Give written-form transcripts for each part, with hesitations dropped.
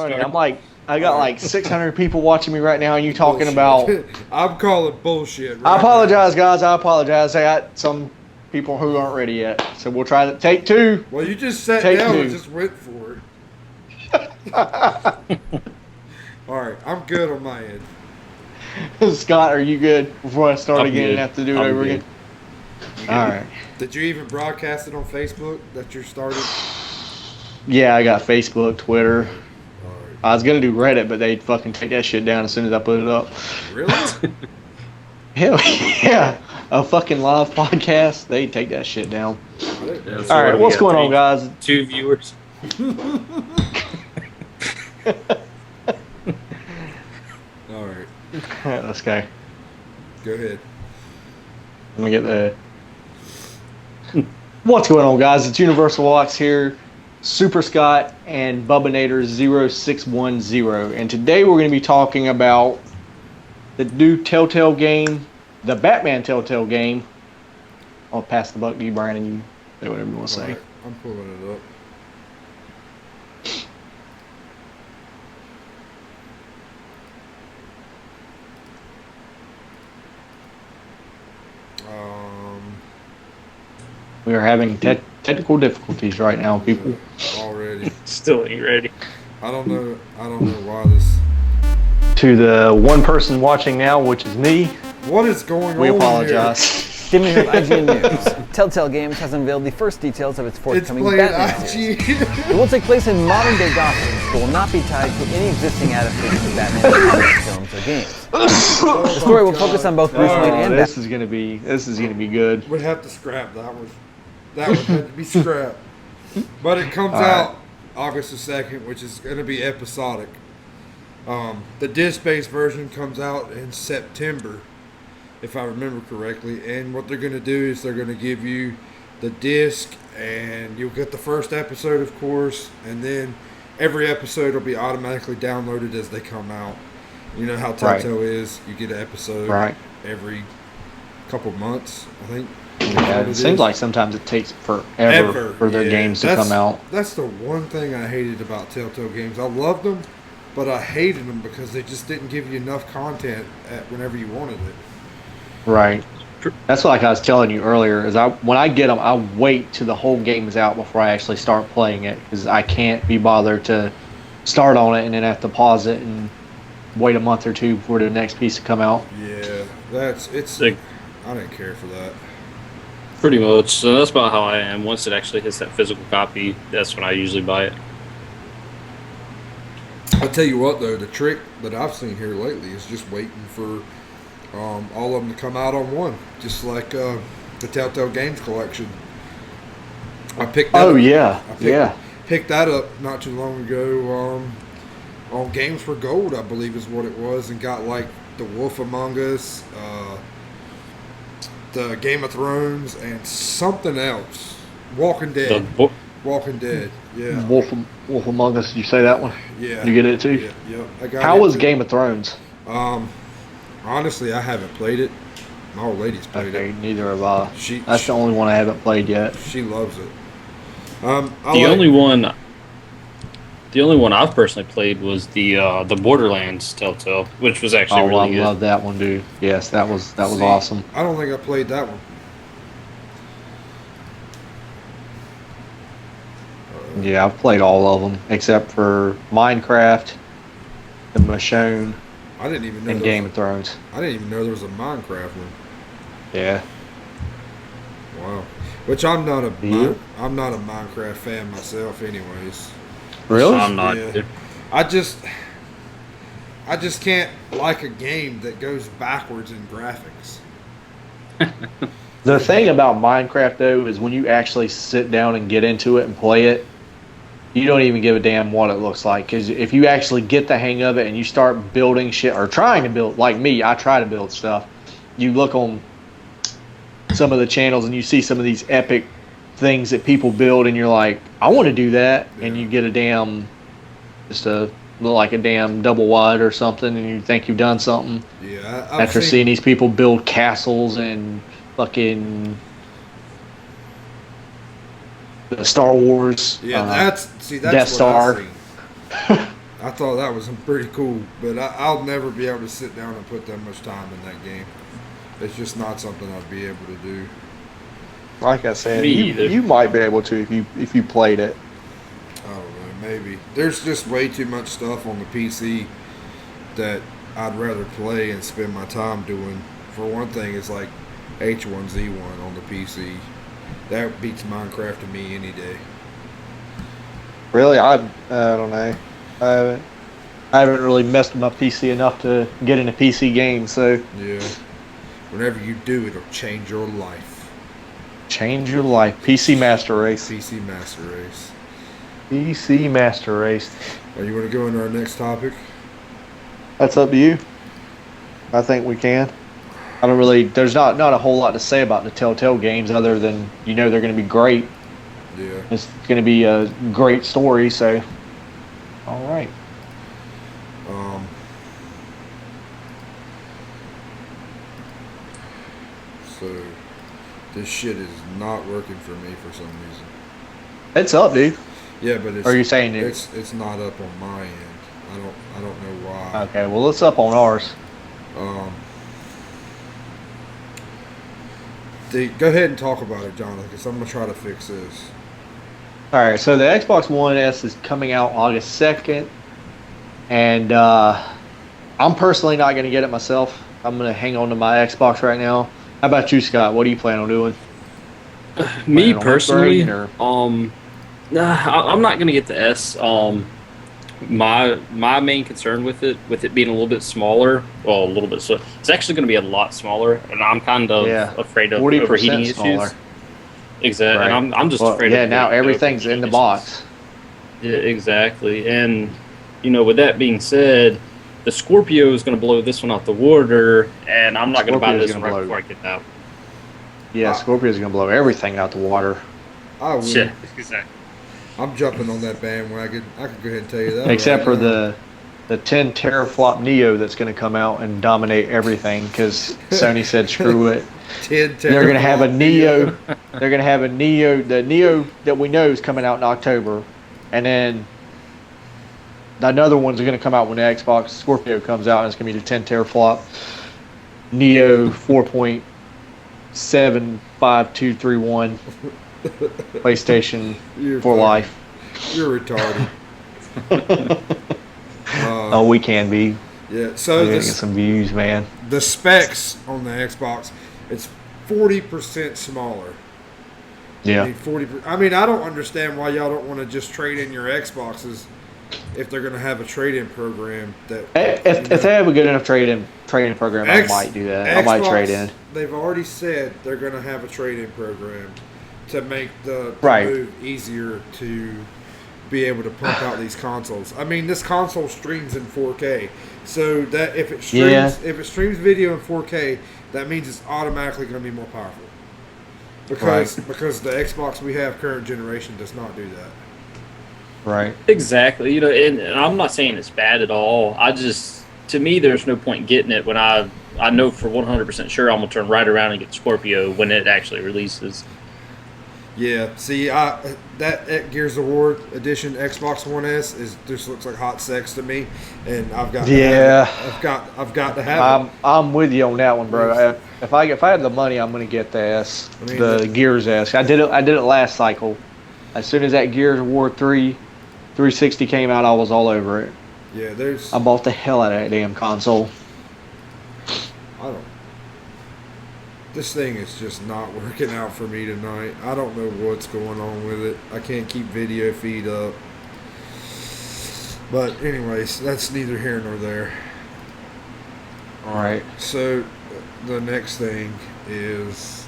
telling you, I got like 600 people watching me right now, and you talking about. I'm calling bullshit. I apologize, guys. I apologize. I got some people who aren't ready yet, so we'll try to take 2. Well, you just sat down and just went for it. All right, I'm good on my end. Scott, are you good before I start again and have to do it over again? All right. Did you even broadcast it on Facebook that you started? Yeah, I got Facebook, Twitter. All right. I was going to do Reddit, but they'd fucking take that shit down as soon as I put it up. Really? Hell yeah. A fucking live podcast, they'd take that shit down. Yeah, all right, what's going on, guys? 2 viewers. All right. All right, let's go. Go ahead. Let me get the... What's going on, guys? It's universalox here, superscott, and Bubbanator0610. And today we're going to be talking about the new Telltale game, the Batman Telltale game. I'll pass the buck to you, Brandon. You say whatever you want to say. Right. I'm pulling it up. We are having technical difficulties right now, people. Already. Still ain't ready. I don't know why this. To the one person watching now, which is me, What is going on? we apologize. Jimmy here with IGN News. Telltale Games has unveiled the first details of its forthcoming Batman series. It will take place in modern-day Gotham, but will not be tied to any existing adaptations of Batman comics, films, or games. The story will focus on both Bruce Wayne and Batman. This is gonna be good. We'd have to scrap that one. That would have to be scrapped. But it comes out August the 2nd, which is going to be episodic. The disc-based version comes out in September, if I remember correctly. And what they're going to do is they're going to give you the disc, and you'll get the first episode, of course, and then every episode will be automatically downloaded as they come out. You know how Telltale is. You get an episode every couple months, I think. Yeah, it seems like sometimes it takes forever for their games to come out. That's the one thing I hated about Telltale games. I loved them, but I hated them because they just didn't give you enough content whenever you wanted it. Right. That's like I was telling you earlier. Is when I get them, I wait till the whole game is out before I actually start playing it, because I can't be bothered to start on it and then have to pause it and wait a month or two for the next piece to come out. Yeah, I didn't care for that. Pretty much. So that's about how I am. Once it actually hits that physical copy, that's when I usually buy it. I'll tell you what, though, the trick that I've seen here lately is just waiting for all of them to come out on one, just like the Telltale Games collection. I picked that up. Picked that up not too long ago on Games for Gold, I believe is what it was, and got like The Wolf Among Us, the Game of Thrones, and something else. Walking Dead. Walking Dead, yeah. Wolf Among Us, did you say that one? Yeah. You get it too? Yeah. How was Game of Thrones? Honestly, I haven't played it. My old lady's played it. Neither have I. That's the only one I haven't played yet. She loves it. The only one I've personally played was the Borderlands Telltale, which was actually really good. I love that one, dude. Yes, that was awesome. I don't think I played that one. Yeah, I've played all of them except for Minecraft, the Michonne, and Game of Thrones. I didn't even know there was a Minecraft one. Yeah. Wow. Which I'm not a Minecraft fan myself, anyways. Really? I'm not. Yeah. I just can't like a game that goes backwards in graphics. The thing about Minecraft, though, is when you actually sit down and get into it and play it, you don't even give a damn what it looks like. Because if you actually get the hang of it and you start building shit, or trying to build, like me, I try to build stuff. You look on some of the channels and you see some of these epic things that people build, and you're like, I want to do that. Yeah. And you get look like a damn double wide or something, and you think you've done something. Yeah. After seeing these people build castles and fucking the Star Wars. Yeah, that's Death Star. I thought that was pretty cool, but I'll never be able to sit down and put that much time in that game. It's just not something I'd be able to do. Like I said, Me either. you might be able to if you played it. I don't know, maybe. There's just way too much stuff on the PC that I'd rather play and spend my time doing. For one thing, it's like H1Z1 on the PC. That beats Minecraft to me any day. Really, I don't know. I haven't really messed with my PC enough to get into PC games, so Yeah. Whenever you do, it'll change your life. change your life. PC Master Race. PC Master Race. PC Master Race. You want to go into our next topic? That's up to you. I think we can. I don't really. There's not a whole lot to say about the Telltale games other than they're going to be great. Yeah. It's going to be a great story. So, all right. So, this shit is not working for me for some reason. It's up, dude. Yeah, but it's. Are you saying it's not up on my end? I don't know why. Okay, well, it's up on ours. Go ahead and talk about it, Jonathan, because I'm gonna try to fix this. All right, so the Xbox One S is coming out August 2nd, and I'm personally not going to get it myself. I'm going to hang on to my Xbox right now. How about you, Scott? What do you plan on doing? Me Plan on personally, upgrading, I'm not gonna get the S. My main concern with it being a little bit smaller, well, a little bit so it's actually going to be a lot smaller, and I'm kind of afraid of 40% overheating smaller. issues. Exactly, Right. and I'm just afraid. Yeah, of now everything's overheating in the issues. box. Yeah, exactly, and with that being said, the Scorpio is going to blow this one out the water, and I'm not going to buy Scorpio's this one gonna right blow. before I get out. Yeah, Scorpio's going to blow everything out the water. I will. Yeah, exactly. I'm jumping on that bandwagon. I can go ahead and tell you that. Except right for now. the 10 teraflop Neo that's going to come out and dominate everything because Sony said screw it. 10 They're going to have a teraflop Neo. They're going to have a Neo. The Neo that we know is coming out in October, and then another one's going to come out when the Xbox Scorpio comes out, and it's going to be the 10 teraflop Neo 4.75231 PlayStation You're for fucking- life. You're retarded. Oh, we can be. Yeah. We're So going to get this, some views, man. the specs on the Xbox, it's 40% smaller. Yeah. I mean, 40%. I mean, I don't understand why y'all don't want to just trade in your Xboxes if they're going to have a trade-in program. That If they have a good enough trade-in program, I might do that. I might Xbox, trade in. They've already said they're going to have a trade-in program to make the Right. move easier to be able to pump out these consoles. I mean, this console streams in 4K, so that if it streams video in 4K, that means it's automatically going to be more powerful. Because the Xbox we have current generation does not do that. Right. Exactly. And I'm not saying it's bad at all. To me, there's no point getting it when I know for 100% sure I'm gonna turn right around and get Scorpio when it actually releases. Yeah, see, that Gears of War edition Xbox One S just looks like hot sex to me, and I've got to have it. I've got to have it. I'm with you on that one, bro. If I have the money, I'm gonna get the S, the Gears S. I did it last cycle. As soon as that Gears of War 360 came out, I was all over it. Yeah, I bought the hell out of that damn console. This thing is just not working out for me tonight. I don't know what's going on with it. I can't keep video feed up. But anyways, that's neither here nor there. All right. So the next thing is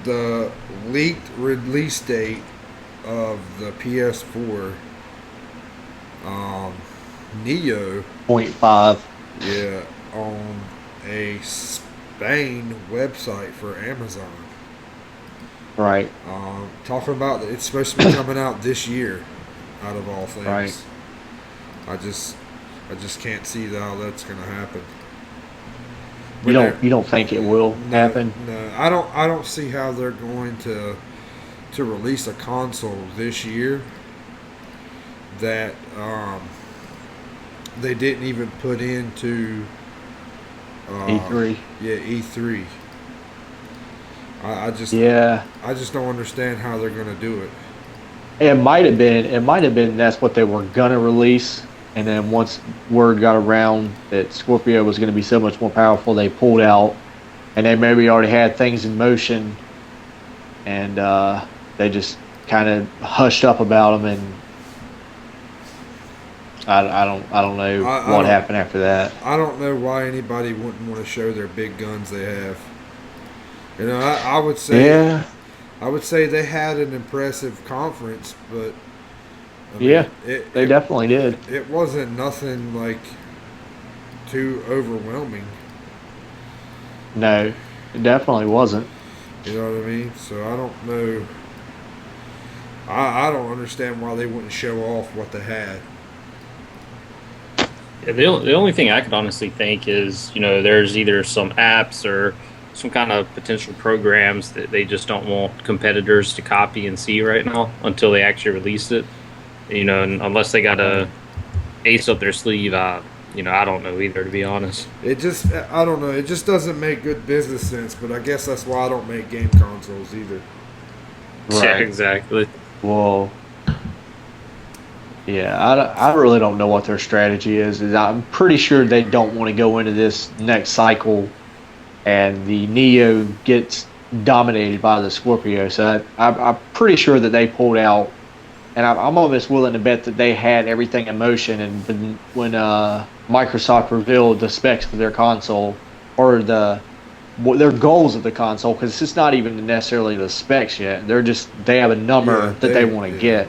the leaked release date of the PS4 Neo. 0.5. Yeah, on a Spain website for Amazon. Right. Talking about it's supposed to be coming out this year, out of all things. Right. I just can't see how that's going to happen. You don't think it will happen? No, I don't see how they're going to release a console this year that they didn't even put into E3. Yeah, E3. I just don't understand how they're going to do it. It might have been that's what they were gonna release, and then once word got around that Scorpio was going to be so much more powerful, they pulled out, and they maybe already had things in motion, and they just kind of hushed up about them, and I don't know what happened after that. I don't know why anybody wouldn't want to show their big guns they have. You know, I would say. Yeah. I would say they had an impressive conference, but I mean, they definitely did. It wasn't nothing like too overwhelming. No, it definitely wasn't. You know what I mean? So I don't know. I don't understand why they wouldn't show off what they had. Yeah, the only thing I could honestly think is, there's either some apps or some kind of potential programs that they just don't want competitors to copy and see right now until they actually release it. And unless they got a ace up their sleeve, I don't know either, to be honest. I don't know. It just doesn't make good business sense, but I guess that's why I don't make game consoles either. Right. Yeah, exactly. Well, yeah, I really don't know what their strategy is. I'm pretty sure they don't want to go into this next cycle and the Neo gets dominated by the Scorpio. So I'm pretty sure that they pulled out, and I'm almost willing to bet that they had everything in motion. And when Microsoft revealed the specs for their console, or their goals of the console, because it's not even necessarily the specs yet. They have a number that they want to get.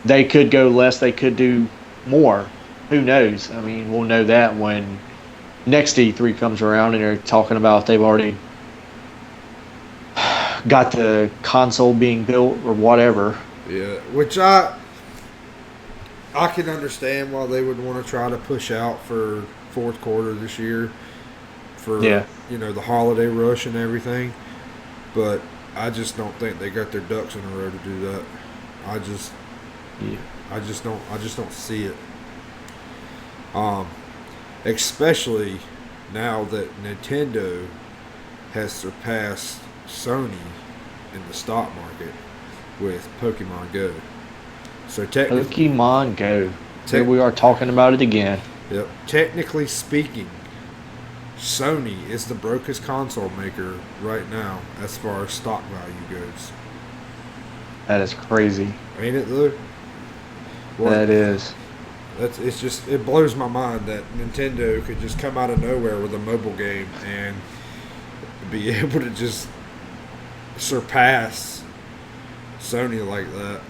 They could go less. They could do more. Who knows? I mean, we'll know that when next E3 comes around and they're talking about they've already got the console being built or whatever. Yeah, which I can understand why they would want to try to push out for fourth quarter this year for the holiday rush and everything. But I just don't think they got their ducks in a row to do that. I just don't see it. Especially now that Nintendo has surpassed Sony in the stock market with Pokemon Go. So Pokemon Go. Here we are talking about it again. Yep. Technically speaking, Sony is the brokest console maker right now as far as stock value goes. That is crazy. Ain't it, though? That is. It blows my mind that Nintendo could just come out of nowhere with a mobile game and be able to just surpass Sony like that.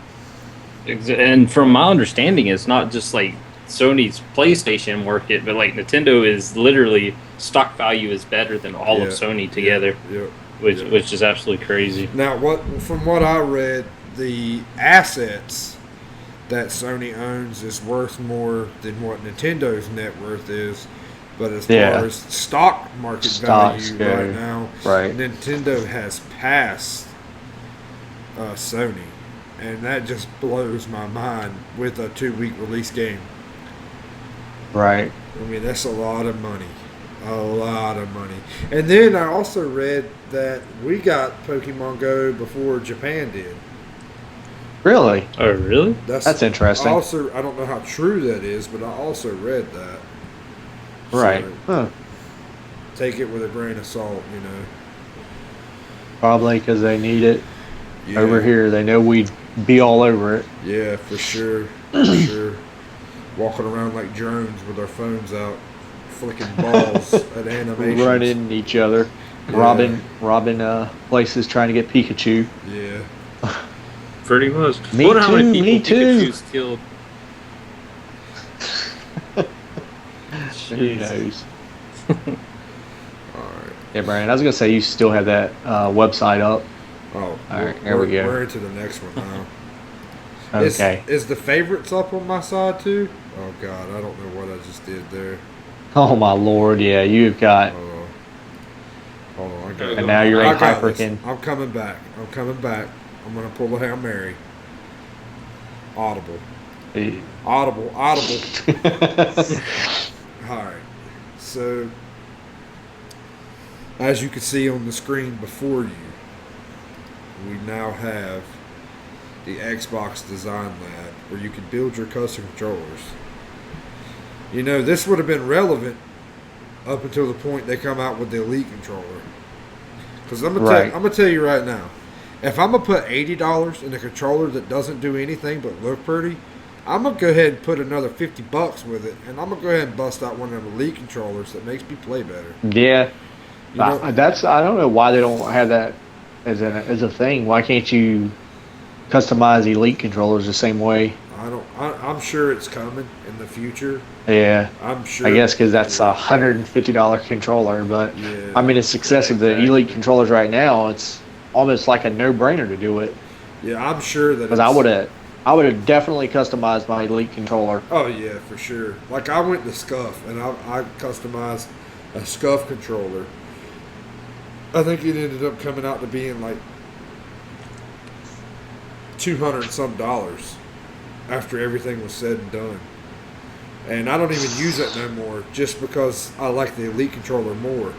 And from my understanding, it's not just like Sony's PlayStation market, but like Nintendo is literally stock value is better than all of Sony together, which is absolutely crazy. Now, from what I read, the assets that Sony owns is worth more than what Nintendo's net worth is. But as far as stock market value right now, Nintendo has passed Sony. And that just blows my mind with a 2-week release game. Right. I mean, that's a lot of money. A lot of money. And then I also read that we got Pokemon Go before Japan did. Really? Oh, really? That's interesting. I don't know how true that is, but I also read that. Right. So, take it with a grain of salt, Probably because they need it. Yeah. Over here, they know we'd be all over it. Yeah, for sure. For sure. Walking around like drones with our phones out, flicking balls at animations. Running into each other. Yeah. Robbing places trying to get Pikachu. Yeah. Pretty much. Me Wonder too, how many people me too. Pikachu's killed. Who knows? Alright. Yeah, Brian, I was going to say you still have that website up. Oh, all right, here we go. We're into the next one now. Okay. Is the favorites up on my side too? Oh God, I don't know what I just did there. Oh my Lord, yeah, you've got. Hold on, I got it. And now you're in Hyperkin. I'm coming back. I'm gonna pull a Hail Mary. Audible. Audible. All right. So, as you can see on the screen before you, we now have the Xbox Design Lab where you can build your custom controllers. You know, this would have been relevant up until the point they come out with the Elite controller. Because I'm gonna tell you right now, if I'm gonna put $80 in a controller that doesn't do anything but look pretty, I'm gonna go ahead and put another $50 with it, and I'm gonna go ahead and bust out one of them Elite controllers that makes me play better. Yeah, You know, I don't know why they don't have that as a thing. Why can't you customize Elite controllers the same way? I'm sure it's coming in the future. Yeah, I'm sure. I guess because that's a $150 controller, but Yeah. I mean it's excessive. The Elite controllers right now, it's almost like a no-brainer to do it. Yeah, I'm sure that. Because I would have definitely customized my Elite controller. Oh yeah, for sure. Like I went to Scuff and I customized a Scuff controller. I think it ended up coming out to being like $200 and some after everything was said and done. And I don't even use it no more just because I like the Elite controller more.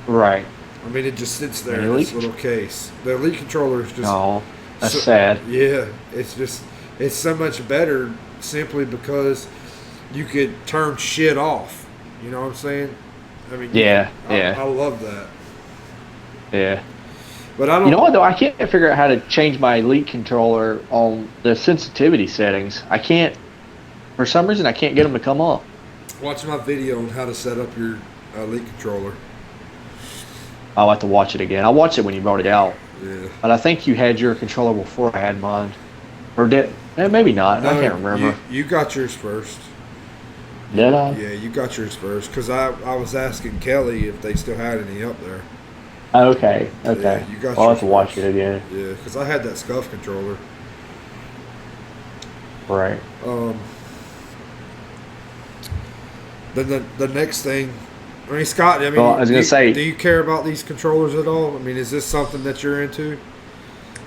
Right. I mean, it just sits there in this little case. The Elite controller is just... Oh, that's sad. Yeah, it's so much better simply because you could turn shit off. You know what I'm saying? I mean, I love that. Yeah. But I don't. You know what though? I can't figure out how to change my Elite controller on the sensitivity settings. I can't. For some reason, I can't get them to come up. Watch my video on how to set up your Elite controller. I'll have to watch it again. I watched it when you brought it out. Yeah. But I think you had your controller before I had mine, or did? Maybe not. No, I can't remember. You got yours first. Did I? Yeah, you got yours first because I was asking Kelly if they still had any up there. Okay. Yeah, you got I'll have to yours watch first. it again. Yeah, because I had that Scuff controller. Right. Then the next thing, I mean, Scott, I mean, Well, I was gonna say, do you care about these controllers at all? I mean, is this something that you're into?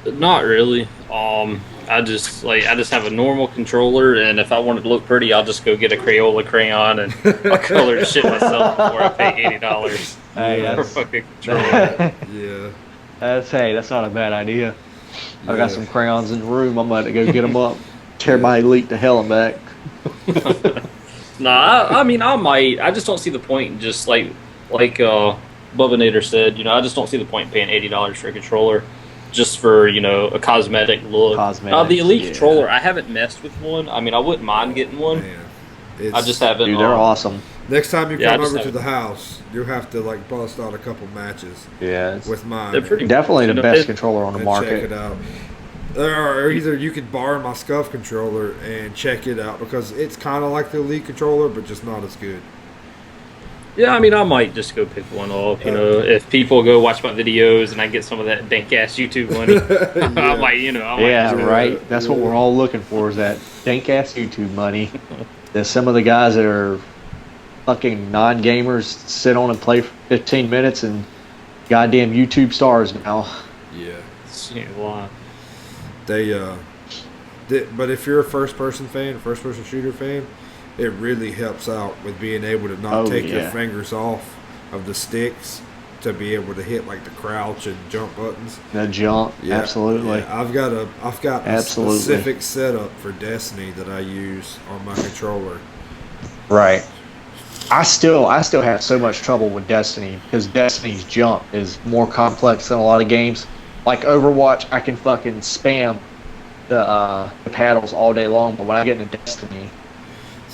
Not really. I just have a normal controller, and if I want it to look pretty, I'll just go get a Crayola crayon and I'll color the shit myself before I pay $80 Hey, for a fucking controller. Yeah. that's not a bad idea. I got some crayons in the room. I'm about to go get them up, tear my Elite to hell and back. Nah, I mean, I might. I just don't see the point in just like Bubbanator said, I just don't see the point in paying $80 for a controller just for, a cosmetic look. The Elite controller, I haven't messed with one. I mean, I wouldn't mind getting one. Man, I just haven't. Dude, they're awesome. Next time you come over to the house, you'll have to bust out a couple matches. Yeah, with mine. They're pretty definitely the best controller on the market. Check it out. Or either you could borrow my Scuff controller and check it out because it's kind of like the Elite controller, but just not as good. Yeah, I mean, I might just go pick one up. If people go watch my videos and I get some of that dank ass YouTube money, I might. Right. That's what we're all looking for is that dank ass YouTube money. There's some of the guys that are fucking non-gamers sit on and play for 15 minutes and goddamn YouTube stars now. Yeah. Wow. But if you're a first-person shooter fan, it really helps out with being able to not take your fingers off of the sticks to be able to hit like the crouch and jump buttons. The jump, absolutely. Yeah. I've got a specific setup for Destiny that I use on my controller. Right. I still have so much trouble with Destiny because Destiny's jump is more complex than a lot of games. Like Overwatch, I can fucking spam the paddles all day long, but when I get into Destiny,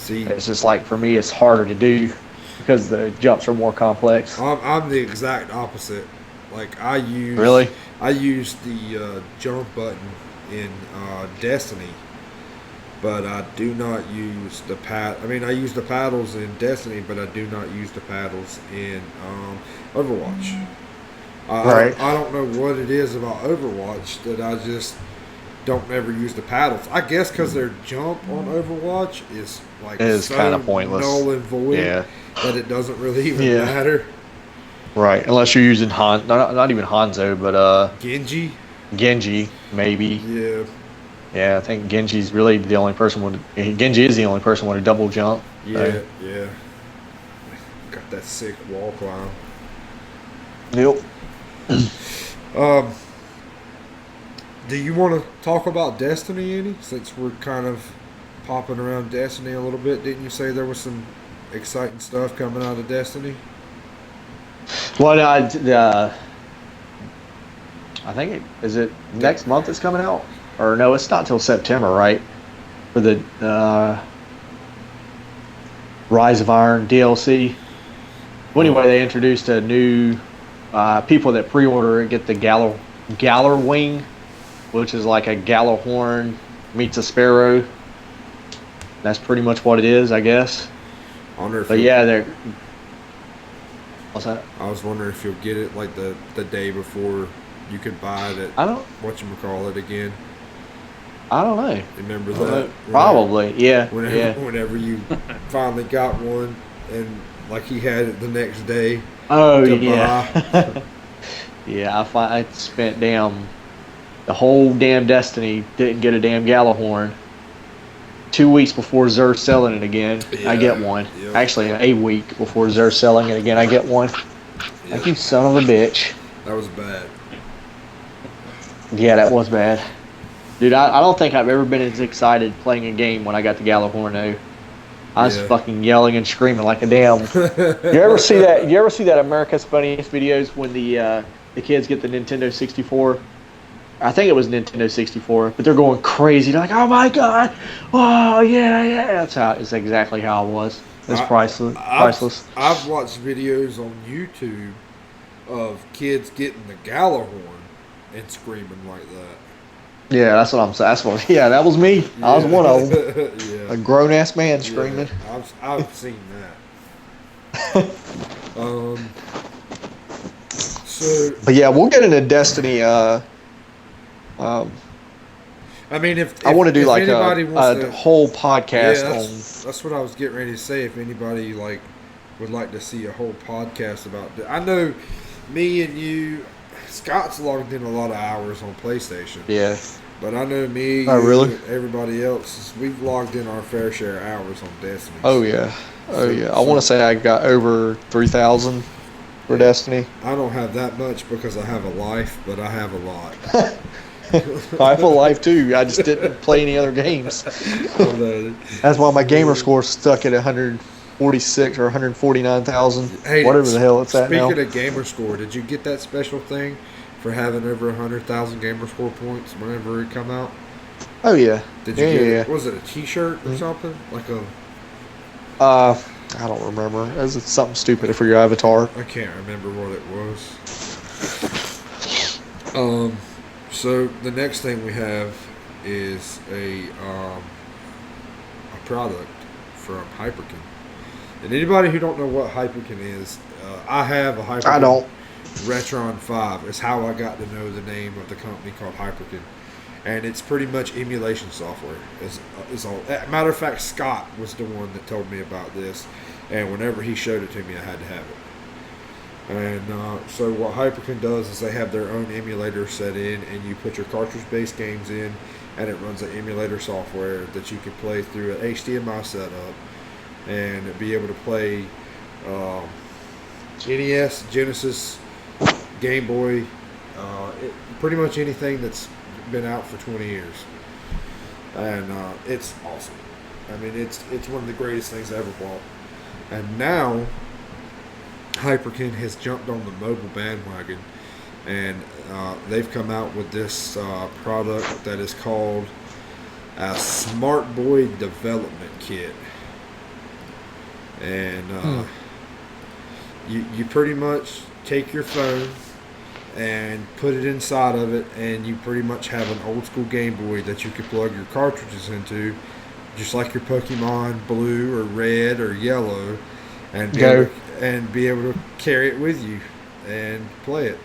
it's just like for me, it's harder to do because the jumps are more complex. I'm the exact opposite. Like I use the jump button in Destiny, but I do not use the pad. I mean, I use the paddles in Destiny, but I do not use the paddles in Overwatch. I don't know what it is about Overwatch that I just don't ever use the paddles. I guess because their jump on Overwatch is so kind of pointless, null and void that it doesn't really even matter. Right, unless you're using not even Hanzo, but Genji, maybe. Yeah, Yeah, I think Genji's really the only person Genji is the only person with a double jump. Yeah, yeah. Got that sick wall climb. Yep. Do you want to talk about Destiny any? Since we're kind of popping around Destiny a little bit, didn't you say there was some exciting stuff coming out of Destiny? Well, I think is it next month it's coming out, or no? It's not till September, right? For the Rise of Iron DLC. Well, anyway, they introduced a new people that pre-order it get the Galler Wing, which is like a Gallarhorn meets a Sparrow. That's pretty much what it is, I guess. But yeah, they're. What's that? I was wondering if you'll get it like the day before you could buy it at whatchamacallit again. I don't know. Remember that? Probably, yeah. Whenever you finally got one, and like he had it the next day. Oh yeah. Yeah, I spent the whole damn Destiny, didn't get a damn Gallarhorn. 2 weeks before Xur's selling it again, I get one. Yep. Actually, a week before Xur's selling it again, I get one. Yep. Like, you son of a bitch. That was bad. Yeah, that was bad. Dude, I don't think I've ever been as excited playing a game when I got the Gallarhorn though. I was fucking yelling and screaming like a damn. You ever see that America's Funniest Videos when the kids get the Nintendo 64? I think it was Nintendo 64, but they're going crazy. They're like, "Oh my god! Oh yeah!" It's exactly how I was. It's priceless. I've watched videos on YouTube of kids getting the Gallarhorn and screaming like that. Yeah, that's what I'm saying. That was me. Yeah. I was one of them. Yeah. A grown ass man screaming. Yeah, I've seen that. But yeah, we'll get into Destiny. I mean, if I want to do like a whole podcast on. That's what I was getting ready to say. If anybody would like to see a whole podcast about, I know me and you, Scott's logged in a lot of hours on PlayStation. Yeah. But I know me, really? Everybody else, we've logged in our fair share of hours on Destiny. Oh yeah, I want to say I got over 3,000 for Destiny. I don't have that much because I have a life, but I have a lot. I have a life too. I just didn't play any other games. That's why my gamer score's stuck at 146 or 149,000. Hey, whatever the hell it's at now. Speaking of gamer score, did you get that special thing for having over 100,000 gamer score points whenever it come out? Oh yeah. Did you get it? Was it a T-shirt or something? Like a? I don't remember. It was something stupid for your avatar. I can't remember what it was. So the next thing we have is a product from Hyperkin. And anybody who don't know what Hyperkin is, I have a Hyperkin. I don't. Retron 5 is how I got to know the name of the company called Hyperkin. And it's pretty much emulation software. Is all. Matter of fact, Scott was the one that told me about this. And whenever he showed it to me, I had to have it. And so what Hyperkin does is they have their own emulator set in, and you put your cartridge-based games in, and it runs an emulator software that you can play through an HDMI setup and be able to play NES, Genesis, Game Boy, pretty much anything that's been out for 20 years. And it's awesome. I mean, it's one of the greatest things I ever bought. And now Hyperkin has jumped on the mobile bandwagon, and they've come out with this product that is called a Smart Boy Development Kit. And you pretty much take your phone and put it inside of it, and you pretty much have an old school Game Boy that you can plug your cartridges into, just like your Pokemon Blue or Red or Yellow, and be able to carry it with you and play it.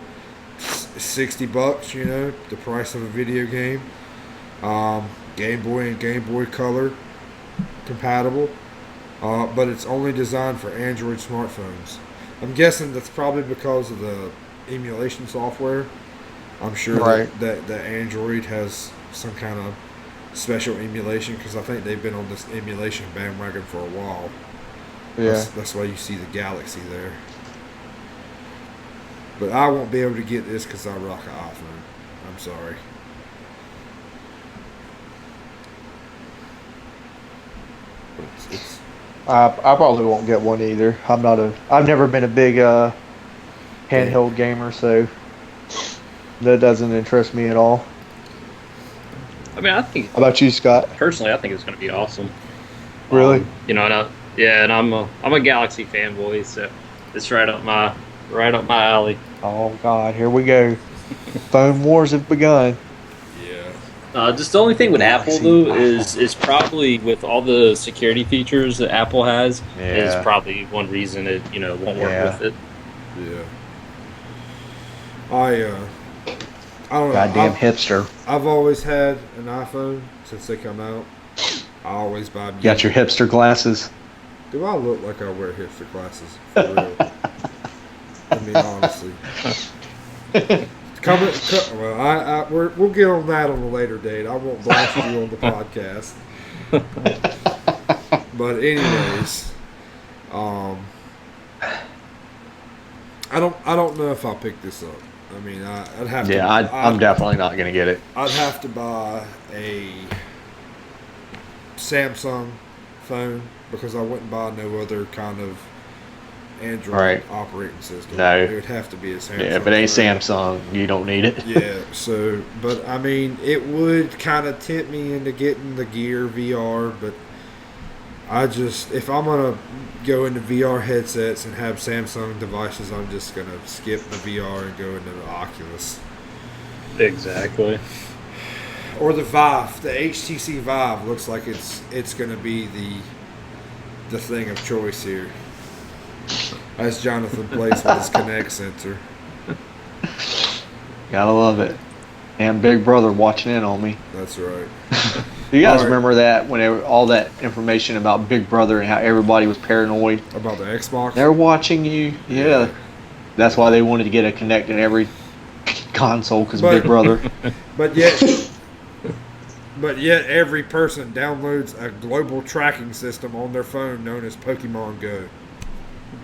$60, you know, the price of a video game. Game Boy and Game Boy Color compatible, but it's only designed for Android smartphones. I'm guessing that's probably because of the emulation software. I'm sure that Android has some kind of special emulation because I think they've been on this emulation bandwagon for a while. Yeah. That's why you see the Galaxy there. But I won't be able to get this because I rock an iPhone. I'm sorry. But it's I probably won't get one either. I've never been a big handheld gamer, so that doesn't interest me at all. I mean, I think. How about you, Scott? Personally, I think it's going to be awesome. Really? You know, and I'm a Galaxy fanboy, so it's right up my alley. Oh God, here we go. Phone wars have begun. yeah. Just the only thing with Apple though is probably with all the security features that Apple has is probably one reason it won't work with it. Yeah. I don't know. Goddamn hipster. I've always had an iPhone since they come out. I always buy. You got your hipster glasses. Do I look like I wear hipster glasses? For real. I mean, honestly. We'll get on that on a later date. I won't blast you on the podcast. But anyways, I don't know if I'll pick this up. I mean, I'd have to. Yeah, I'm definitely not gonna get it. I'd have to buy a Samsung phone because I wouldn't buy no other kind of Android operating system. No. It would have to be a Samsung. Yeah, if it ain't phone. Samsung, you don't need it. Yeah, so, but I mean, it would kind of tempt me into getting the Gear VR, but if I'm going to go into VR headsets and have Samsung devices, I'm just going to skip the VR and go into the Oculus. Exactly. Or the Vive. The HTC Vive looks like it's going to be the thing of choice here. As Jonathan plays with his Kinect sensor. Gotta love it. And Big Brother watching in on me. That's right. You guys All right. remember that when all that information about Big Brother and how everybody was paranoid? About the Xbox? They're watching you. Yeah. That's why they wanted to get a Kinect in every console because Big Brother. But yet every person downloads a global tracking system on their phone known as Pokemon Go.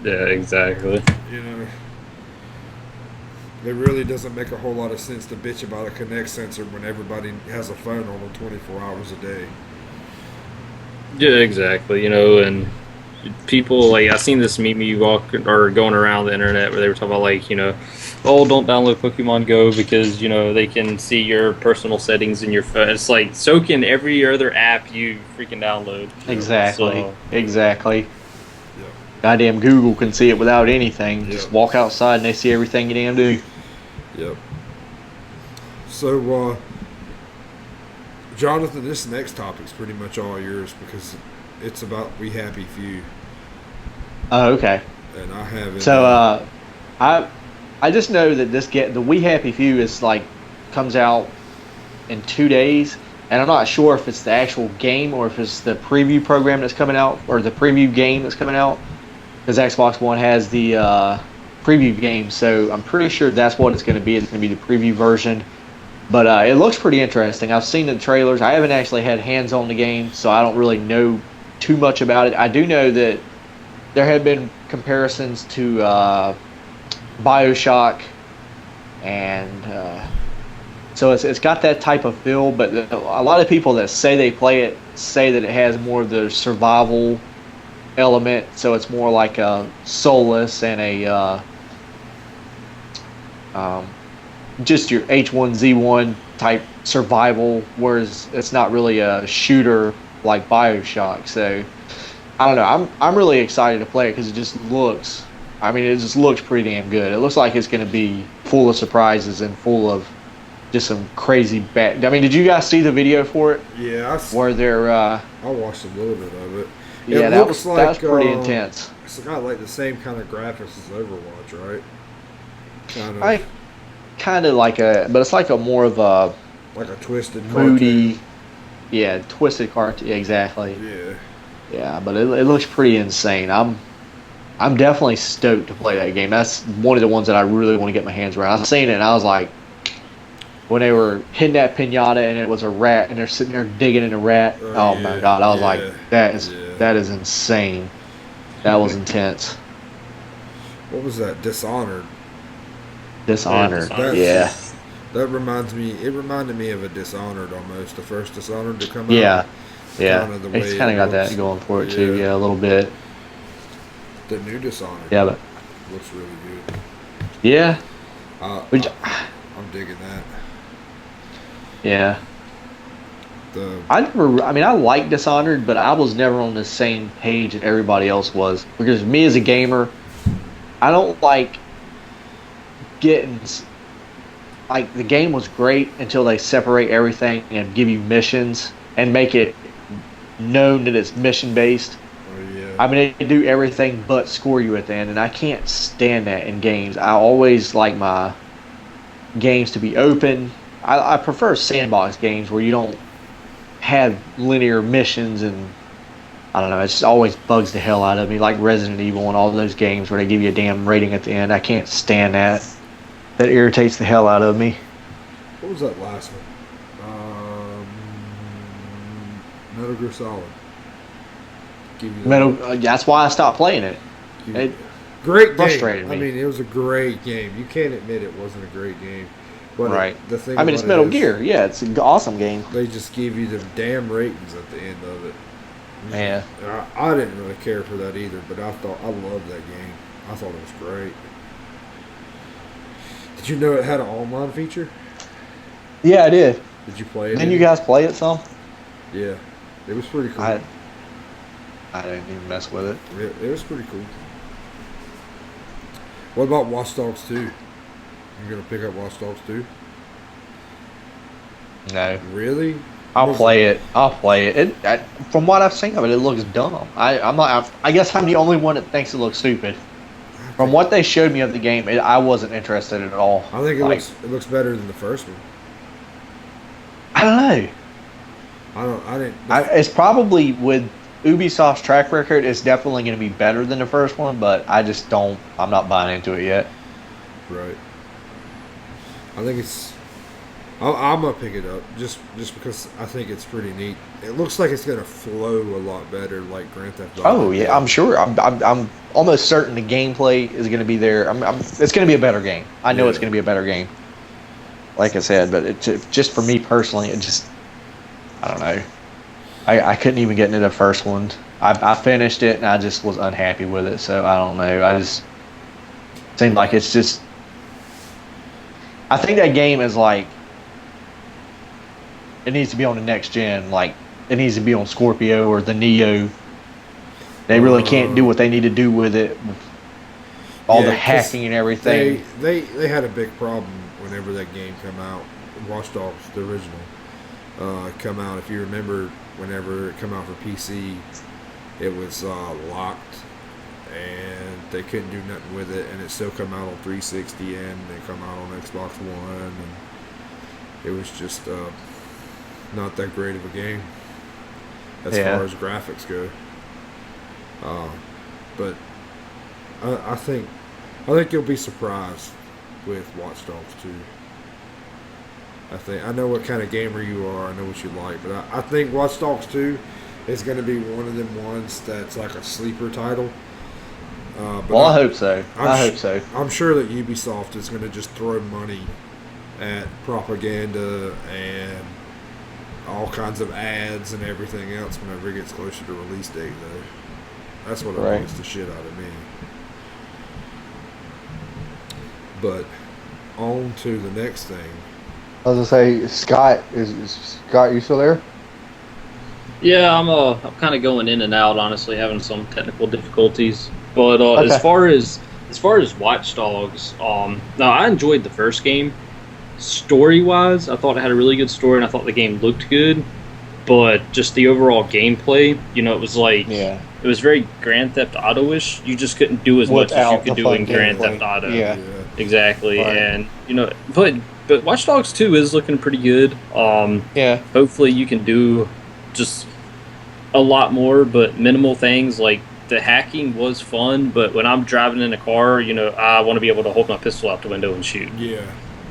Yeah, exactly. You know, it really doesn't make a whole lot of sense to bitch about a Kinect sensor when everybody has a phone on them 24 hours a day. Yeah, exactly. And people I seen this meme going around the internet where they were talking about don't download Pokemon Go because they can see your personal settings in your phone. It's like so can every other app you freaking download. Exactly. Exactly. Goddamn Google can see it without anything. Yep. Just walk outside and they see everything you damn do. Yep. So, Jonathan, this next topic's pretty much all yours because it's about We Happy Few. Oh, okay. And I haven't. So, I just know that the We Happy Few is comes out in 2 days, and I'm not sure if it's the actual game or if it's the preview program that's coming out or the preview game that's coming out. Because Xbox One has the preview game, so I'm pretty sure that's what it's going to be. It's going to be the preview version. But it looks pretty interesting. I've seen the trailers. I haven't actually had hands on the game, so I don't really know too much about it. I do know that there have been comparisons to BioShock, and so it's got that type of feel. But a lot of people that say they play it say that it has more of the survival element, so it's more like a Soulless and a just your H1Z1 type survival, whereas it's not really a shooter like BioShock. So I don't know. I'm really excited to play it because it just looks pretty damn good. It looks like it's going to be full of surprises and full of just some crazy bad. I mean, did you guys see the video for it? Yeah, where they're I watched a little bit of it. Yeah, that was pretty intense. It's got like the same kind of graphics as Overwatch, right? Kind of like but it's like a more of a like a twisted moody, cartoon. Yeah, twisted cartoon. Exactly. Yeah. Yeah, but it looks pretty insane. I'm definitely stoked to play that game. That's one of the ones that I really want to get my hands around. I was seeing it and I was like, when they were hitting that pinata and it was a rat and they're sitting there digging in a rat. Oh yeah, my god! I was like, that yeah. is insane. That was intense. What was that? Dishonored. Dishonored. Dishonored. Yeah. That reminds me. It reminded me of a Dishonored almost. The first Dishonored to come out. Yeah. Yeah. Kinda the way It's kind of got looks. that going for it too. Yeah, a little bit. The new Dishonored. Yeah, but Looks really good. yeah. I'm digging that. Yeah. I mean, I like Dishonored, but I was never on the same page that everybody else was. Because me as a gamer, I don't like getting like the game was great until they separate everything and give you missions and make it known that it's mission based. Oh yeah. I mean, they do everything but score you at the end, and I can't stand that in games. I always like my games to be open. I prefer sandbox games where you don't have linear missions, and I don't know, it just always bugs the hell out of me, like Resident Evil and all those games where they give you a damn rating at the end. I can't stand that. That irritates the hell out of me. What was that last one? Metal Gear Solid. Give you that. That's why I stopped playing it. It Great game. frustrated me. I mean, it was a great game. You can't admit it wasn't a great game. But Right. The thing I mean, it's about it Metal is Gear. Yeah, it's an awesome game. They just give you the damn ratings at the end of it. Yeah. I didn't really care for that either, but I loved that game. I thought it was great. Did you know it had an online feature? Yeah, I did. Did you play it? Didn't you guys play it some? Yeah, it was pretty cool. I didn't even mess with it. It was pretty cool. What about Watch Dogs 2? You gonna pick up Watch Dogs 2? No. Really? I'll play it. From what I've seen of it, it looks dumb. I'm not. I guess I'm the only one that thinks it looks stupid. From what they showed me of the game, I wasn't interested at all. I think it looks better than the first one. I don't know. I didn't. It's probably with Ubisoft's track record. It's definitely going to be better than the first one, but I just don't. I'm not buying into it yet. Right. I think it's. I'm gonna pick it up just because I think it's pretty neat. It looks like it's gonna flow a lot better, like Grand Theft Auto. Oh yeah, I'm sure. I'm almost certain the gameplay is going to be there. It's going to be a better game. I know it's going to be a better game. Like I said, but it just for me personally, it just I don't know. I couldn't even get into the first one. I finished it and I just was unhappy with it. So I don't know. I just seemed like it's just. I think that game is like. It needs to be on the next gen. Like it needs to be on Scorpio or the Neo. They really can't do what they need to do with it. With all the hacking and everything. They had a big problem whenever that game came out. Watch Dogs, the original, come out. If you remember, whenever it came out for PC, it was locked, and they couldn't do nothing with it. And it still come out on 360, and it come out on Xbox One, and it was just not that great of a game as far as graphics go. But I think you'll be surprised with Watch Dogs 2. I know what kind of gamer you are. I know what you like, but I think Watch Dogs 2 is going to be one of them ones that's like a sleeper title. But I hope so. I hope so. I'm sure that Ubisoft is going to just throw money at propaganda and all kinds of ads and everything else whenever it gets closer to release date, though. That's what annoys the shit out of me. But on to the next thing. I was gonna say, Scott, is Scott, you still there? Yeah, I'm kind of going in and out, honestly, having some technical difficulties. But Okay. as far as Watch Dogs, now I enjoyed the first game. Story-wise, I thought it had a really good story, and I thought the game looked good. But just the overall gameplay, it was like it was very Grand Theft Auto-ish. You just couldn't do as much as you could do in Grand Theft Auto. Yeah. Exactly, Right. and but Watch Dogs 2 is looking pretty good. Yeah. Hopefully you can do just a lot more, but minimal things. Like the hacking was fun, but when I'm driving in a car, I want to be able to hold my pistol out the window and shoot. Yeah.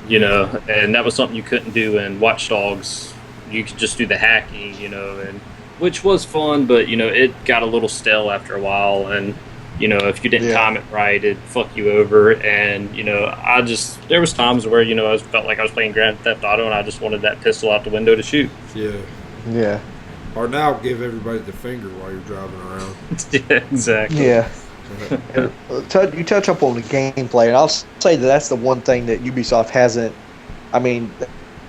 you know, and that was something you couldn't do in Watch Dogs. You could just do the hacking, you know, and which was fun, but you know, it got a little stale after a while, and you know, if you didn't time it right, it'd fuck you over. And you know, there was times where, you know, I felt like I was playing Grand Theft Auto and I just wanted that pistol out the window to shoot. Yeah. Or now give everybody the finger while you're driving around. Yeah, exactly. Yeah. You touch up on the gameplay, and I'll say that's the one thing that Ubisoft hasn't. I mean,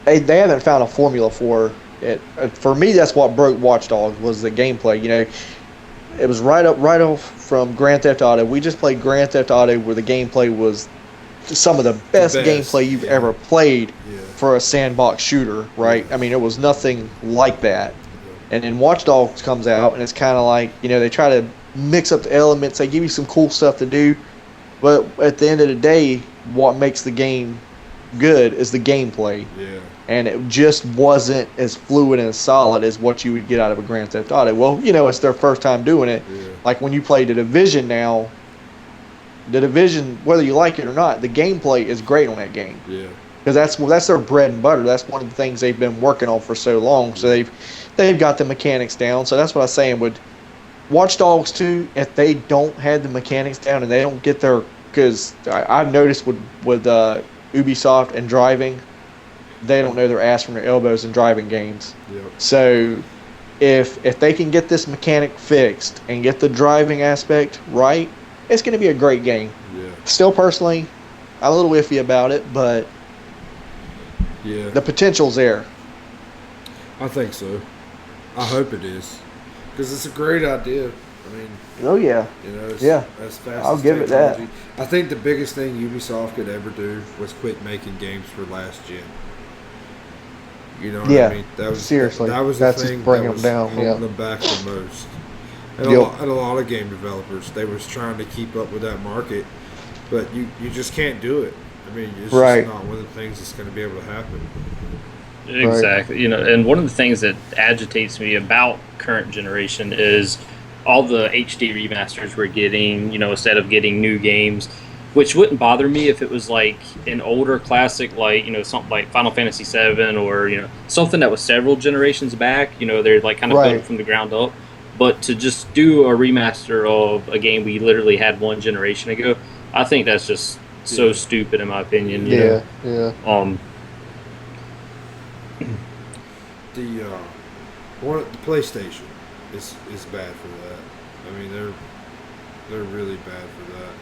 they haven't found a formula for it. For me, that's what broke Watch Dogs was the gameplay. You know, it was right off from Grand Theft Auto. We just played Grand Theft Auto, where the gameplay was some of the best gameplay you've ever played for a sandbox shooter. Right? I mean, it was nothing like that. And then Watch Dogs comes out, and it's kind of like, you know, they try to mix up the elements. They give you some cool stuff to do, but at the end of the day, what makes the game good is the gameplay. Yeah. And it just wasn't as fluid and solid as what you would get out of a Grand Theft Auto. Well, you know, it's their first time doing it. Yeah. Like when you play The Division now, The Division, whether you like it or not, the gameplay is great on that game. Yeah. Because that's their bread and butter. That's one of the things they've been working on for so long. So they've got the mechanics down. So that's what I was saying with Watch Dogs 2, if they don't have the mechanics down and they don't get their, because I've noticed with Ubisoft and driving, they don't know their ass from their elbows in driving games. Yep. So if they can get this mechanic fixed and get the driving aspect right, it's going to be a great game. Yeah. Still, personally, I'm a little iffy about it, but the potential's there. I think so. I hope it is, because it's a great idea. I mean, oh yeah, you know, it's as fast. I'll give technology. it that. I think the biggest thing Ubisoft could ever do was quit making games for last gen. You know what I mean? That was seriously. That's the thing just bringing that was them down. holding them back the most. And, a lot of game developers, they was trying to keep up with that market, but you just can't do it. I mean, it's just not one of the things that's going to be able to happen. Exactly. You know, and one of the things that agitates me about current generation is all the HD remasters we're getting, you know, instead of getting new games, which wouldn't bother me if it was like an older classic, like, you know, something like Final Fantasy VII, or, you know, something that was several generations back, you know, they're like kind of built from the ground up. But to just do a remaster of a game we literally had one generation ago, I think that's just so stupid in my opinion. You know? The PlayStation is bad for that. I mean, they're really bad for that.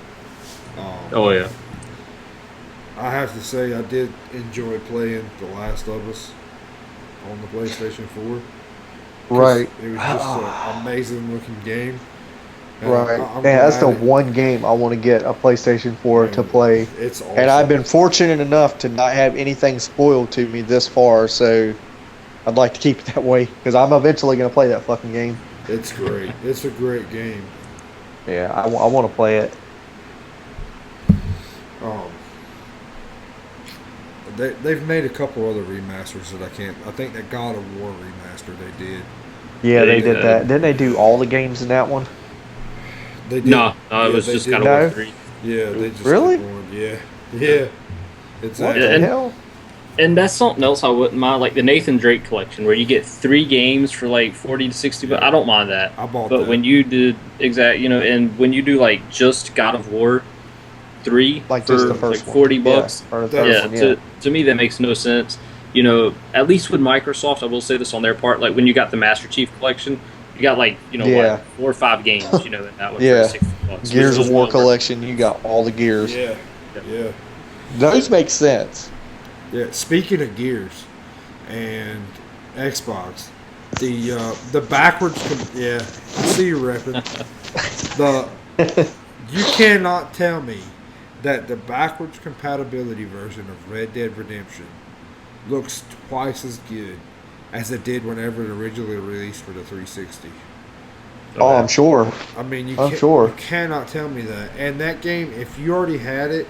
I have to say, I did enjoy playing The Last of Us on the PlayStation 4. Right. It was just an amazing looking game. And Man, that's the one game I want to get a PlayStation 4 to play. It's awesome. And I've been fortunate enough to not have anything spoiled to me this far, so I'd like to keep it that way, because I'm eventually going to play that fucking game. It's great. It's a great game. Yeah, I want to play it. They've made a couple other remasters that I think that God of War remaster they did. Yeah, they did that. Didn't they do all the games in that one? They did. No, it was just God of War 3. Yeah, they just really? did one. Yeah. Exactly. What the hell? And that's something else I wouldn't mind, like the Nathan Drake collection, where you get 3 games for like 40 to 60 bucks. I don't mind that. I bought that. But when you did you know, and when you do like just God of War 3 like for just the first like 40 bucks, to me that makes no sense. You know, at least with Microsoft, I will say this on their part, like when you got the Master Chief collection, you got like, you know, what, 4 or 5 games, you know, in that one for 60 bucks. Gears of War collection, you got all the gears. Yeah. Those make sense. Yeah, speaking of Gears and Xbox, the backwards I see you repping. You cannot tell me that the backwards compatibility version of Red Dead Redemption looks twice as good as it did whenever it originally released for the 360. Oh, I'm sure. I mean, you cannot tell me that. And that game, if you already had it,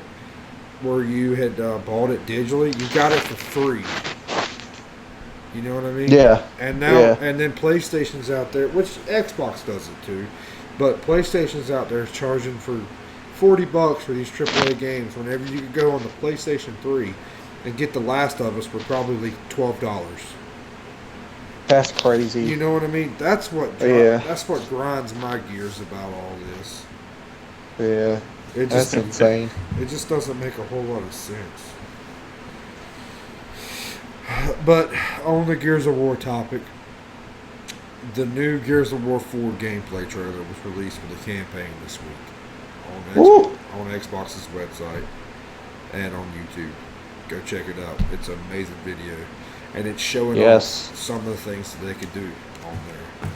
where you had bought it digitally, you got it for free. You know what I mean? Yeah. And now, and then PlayStation's out there, which Xbox does it too, but PlayStation's out there charging for $40 for these AAA games. Whenever you could go on the PlayStation 3 and get The Last of Us for probably $12. That's crazy. You know what I mean? That's what that's what grinds my gears about all this. Yeah. That's insane. It just doesn't make a whole lot of sense. But on the Gears of War topic, the new Gears of War 4 gameplay trailer was released for the campaign this week on Xbox's website and on YouTube. Go check it out. It's an amazing video. And it's showing off some of the things that they could do on there.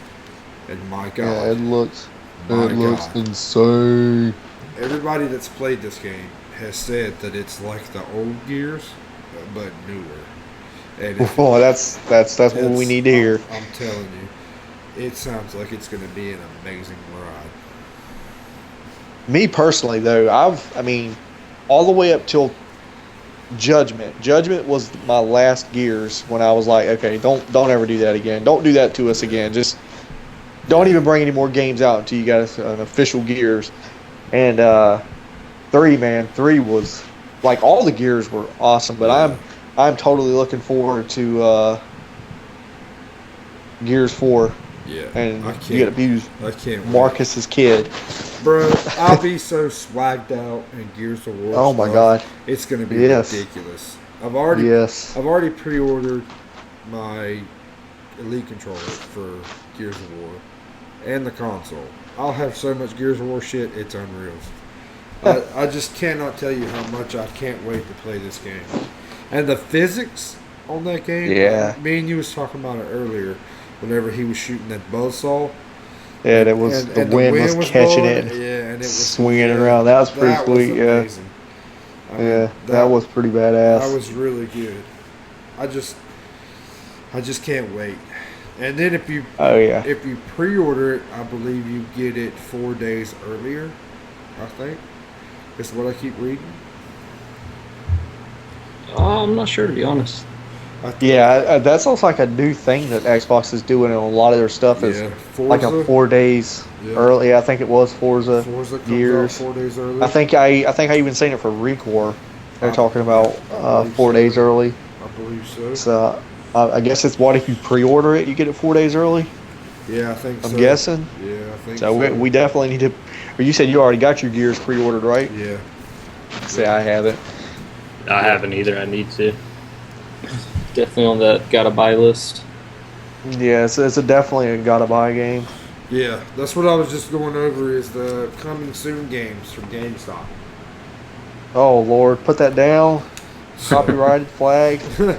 And my God. Yeah, it looks insane. Everybody that's played this game has said that it's like the old Gears, but newer. And that's what we need to hear. I'm telling you, it sounds like it's going to be an amazing ride. Me personally, though, I mean, all the way up till Judgment. Judgment was my last Gears when I was like, okay, don't ever do that again. Don't do that to us again. Just don't even bring any more games out until you got an official Gears. And 3 was like all the Gears were awesome, but I'm totally looking forward to Gears 4. Yeah, and you get to be Marcus's kid. Bro, I'll be so swagged out in Gears of War. Oh my God, it's gonna be ridiculous. I've already pre-ordered my Elite controller for Gears of War and the console. I'll have so much Gears of War shit, it's unreal. I just cannot tell you how much I can't wait to play this game. And the physics on that game, me and you was talking about it earlier, whenever he was shooting that buzzsaw. Yeah, that was the wind was catching blowing, it, and it was swinging it around. That was pretty sweet. Was that was pretty badass. That was really good. I just can't wait. And then if you pre-order it, I believe you get it 4 days earlier. I think is what I keep reading. I'm not sure, to be honest. That sounds like a new thing that Xbox is doing, and a lot of their stuff is like a 4 days early. I think it was Forza Gears. 4 days early. I think I even seen it for Recore. They're talking about 4 days early. I believe so. So I guess it's what if you pre-order it, you get it 4 days early. Yeah, I think so. I'm guessing. Yeah, I think so. We definitely need to. Or you said you already got your Gears pre-ordered, right? Yeah. See, I haven't. I haven't either. I need to. Definitely on that gotta buy list. Yeah, it's definitely a gotta buy game. Yeah, that's what I was just going over is the coming soon games from GameStop. Oh Lord, put that down. Copyrighted flag. Them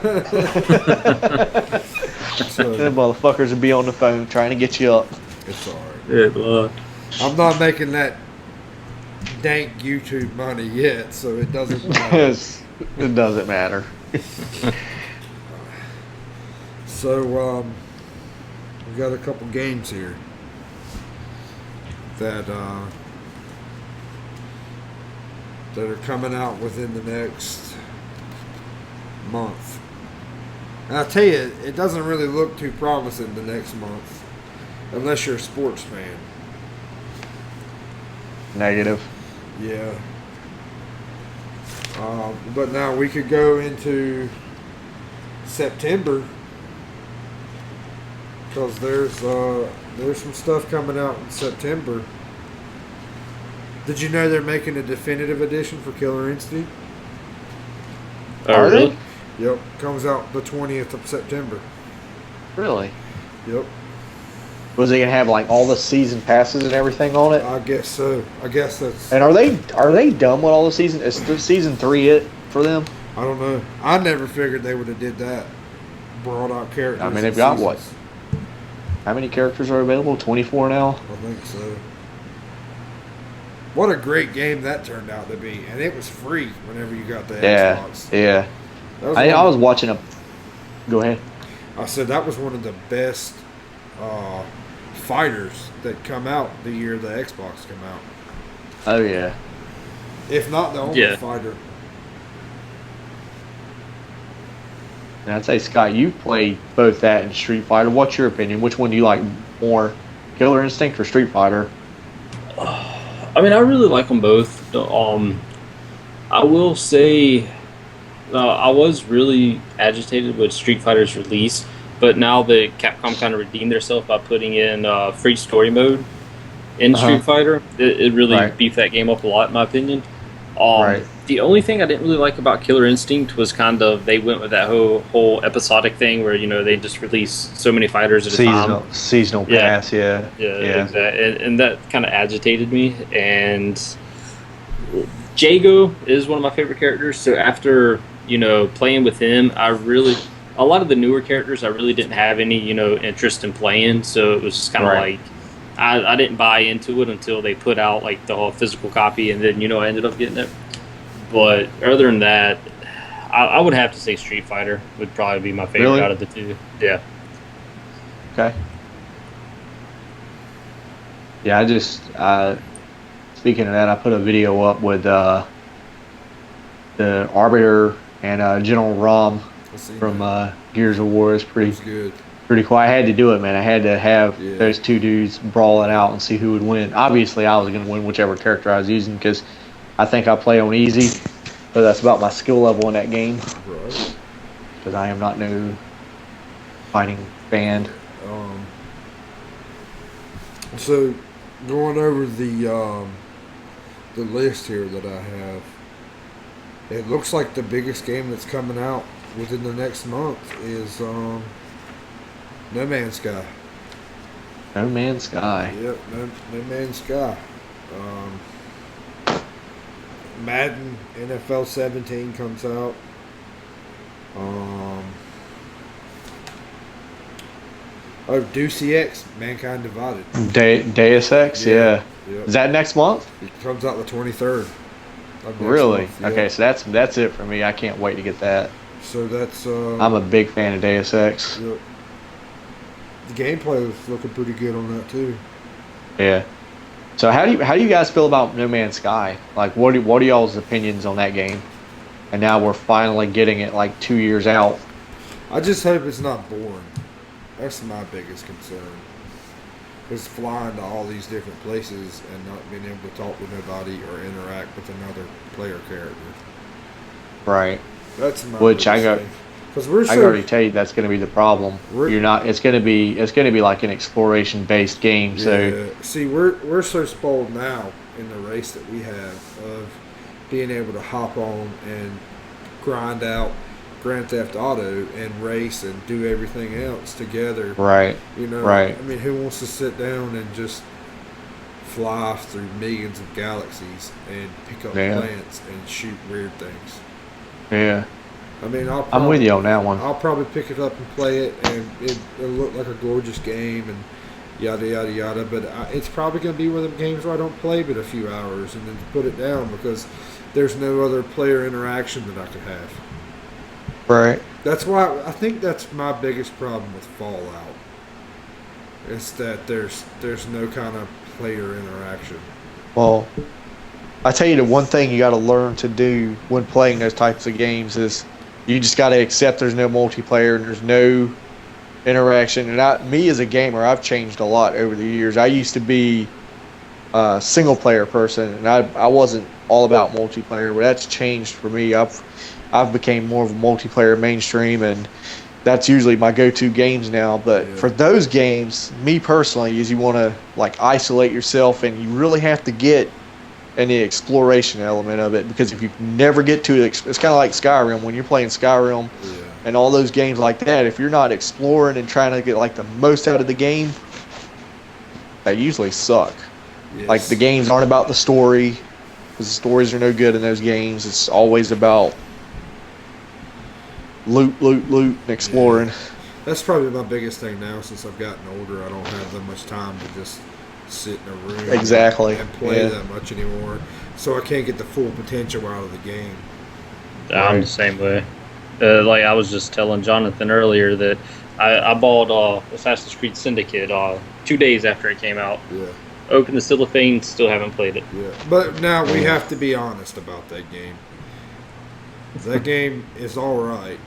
motherfuckers will be on the phone trying to get you up. It's alright. Good luck. I'm not making that dank YouTube money yet, so it doesn't matter. It doesn't matter. So, we've got a couple games here that are coming out within the next month. And I'll tell you, it doesn't really look too promising the next month, unless you're a sports fan. Negative. Yeah. But now we could go into September, because there's some stuff coming out in September. Did you know they're making a definitive edition for Killer Instinct? Are they? Yep. Comes out the 20th of September. Really? Yep. Was they gonna have like all the season passes and everything on it? I guess so. I guess that's. And are they done with all the season? Is the season 3 it for them? I don't know. I never figured they would have did that. Brought out characters. I mean, they've got what? How many characters are available? 24 now? I think so. What a great game that turned out to be. And it was free whenever you got the Xbox. Yeah. I was watching a... Go ahead. I said that was one of the best fighters that come out the year the Xbox came out. Oh, yeah. If not the only fighter. And I'd say, Scott, you played both that and Street Fighter. What's your opinion? Which one do you like more, Killer Instinct or Street Fighter? I mean, I really like them both. I will say I was really agitated with Street Fighter's release, but now that Capcom kind of redeemed themselves by putting in free story mode in Street Fighter, it really beefed that game up a lot, in my opinion. The only thing I didn't really like about Killer Instinct was kind of they went with that whole episodic thing where they just release so many fighters at a time. Seasonal pass, yeah. Exactly. And that kind of agitated me. And Jago is one of my favorite characters. So after playing with him, a lot of the newer characters I really didn't have any interest in playing. So it was just kind of like I didn't buy into it until they put out like the whole physical copy, and then I ended up getting it. But other than that, I would have to say Street Fighter would probably be my favorite out of the two. Yeah. Okay. Yeah, I just speaking of that, I put a video up with the Arbiter and General Rom from Gears of War. It's pretty cool. I had to do it, man. I had to have those two dudes brawling out and see who would win. Obviously, I was going to win whichever character I was using because I think I play on easy, but that's about my skill level in that game. Right. Because I am not no fighting fan. So, going over the list here that I have, it looks like the biggest game that's coming out within the next month is No Man's Sky. No Man's Sky. Yep, No Man's Sky. Madden NFL 17 comes out. Deus Ex, Mankind Divided. Deus Ex, yeah. Yep. Is that next month? It comes out the 23rd. Really? Month, yeah. Okay, so that's it for me. I can't wait to get that. So that's. I'm a big fan of Deus Ex. Yep. The gameplay was looking pretty good on that too. Yeah. So how do you guys feel about No Man's Sky? Like, what are y'all's opinions on that game? And now we're finally getting it like 2 years out. I just hope it's not boring. That's my biggest concern. Is flying to all these different places and not being able to talk with nobody or interact with another player character. Right. That's my Which I got. Because we're I can already tell you that's going to be the problem. You're not. It's going to be like an exploration based game. Yeah. So see, we're so spoiled now in the race that we have of being able to hop on and grind out Grand Theft Auto and race and do everything else together. Right. Right. I mean, who wants to sit down and just fly through millions of galaxies and pick up plants and shoot weird things? Yeah. I mean, I'm with you on that one. I'll probably pick it up and play it, and it'll look like a gorgeous game and yada, yada, yada. But it's probably going to be one of them games where I don't play but a few hours and then put it down because there's no other player interaction that I could have. Right. That's why I think that's my biggest problem with Fallout. Is that there's no kind of player interaction. Well, I tell you, the one thing you got to learn to do when playing those types of games is you just got to accept there's no multiplayer and there's no interaction. And me as a gamer, I've changed a lot over the years. I used to be a single player person, and I wasn't all about multiplayer, but that's changed for me. I've became more of a multiplayer mainstream, and that's usually my go-to games now. But for those games, me personally, is you want to like isolate yourself, and you really have to get in the exploration element of it, because if you never get to it, it's kind of like Skyrim. When you're playing Skyrim and all those games like that, if you're not exploring and trying to get like the most out of the game, they usually suck. Yes. Like the games aren't about the story, because the stories are no good in those games. It's always about loot, and exploring. Yeah. That's probably my biggest thing now. Since I've gotten older, I don't have that much time to just sit in a room and play that much anymore. So I can't get the full potential out of the game. I'm the same way. Like I was just telling Jonathan earlier that I bought Assassin's Creed Syndicate 2 days after it came out. Yeah. Opened the cellophane, still haven't played it. Yeah. But now we have to be honest about that game. That game is all right,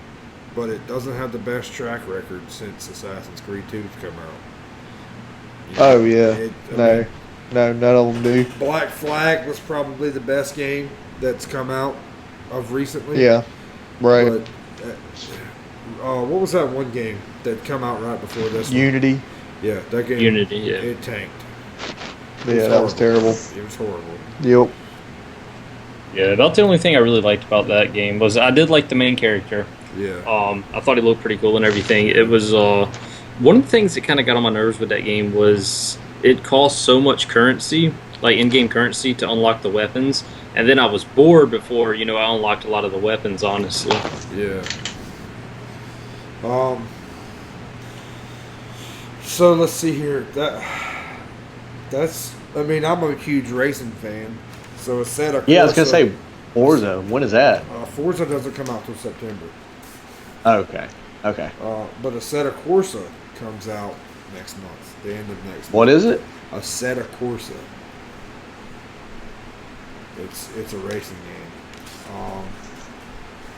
but it doesn't have the best track record since Assassin's Creed 2's come out. You know, Oh yeah, no, none of them do. Black Flag was probably the best game that's come out of recently. Yeah. Right. But, what was that one game that come out right before this one? Unity. Yeah, that game. Unity, yeah. It tanked. Yeah, that was terrible. It was horrible. Yep. Yeah, about the only thing I really liked about that game was I did like the main character. Yeah. I thought he looked pretty cool and everything. It was one of the things that kind of got on my nerves with that game was it cost so much currency, like in-game currency, to unlock the weapons, and then I was bored before I unlocked a lot of the weapons. Honestly. Yeah. So let's see here. That's. I mean, I'm a huge racing fan. So a set of. Yeah, I was gonna say Forza. When is that? Forza doesn't come out till September. Okay. Okay. But a set of Corsa comes out next month, the end of next month. What is it? A set of Corsa. It's a racing game.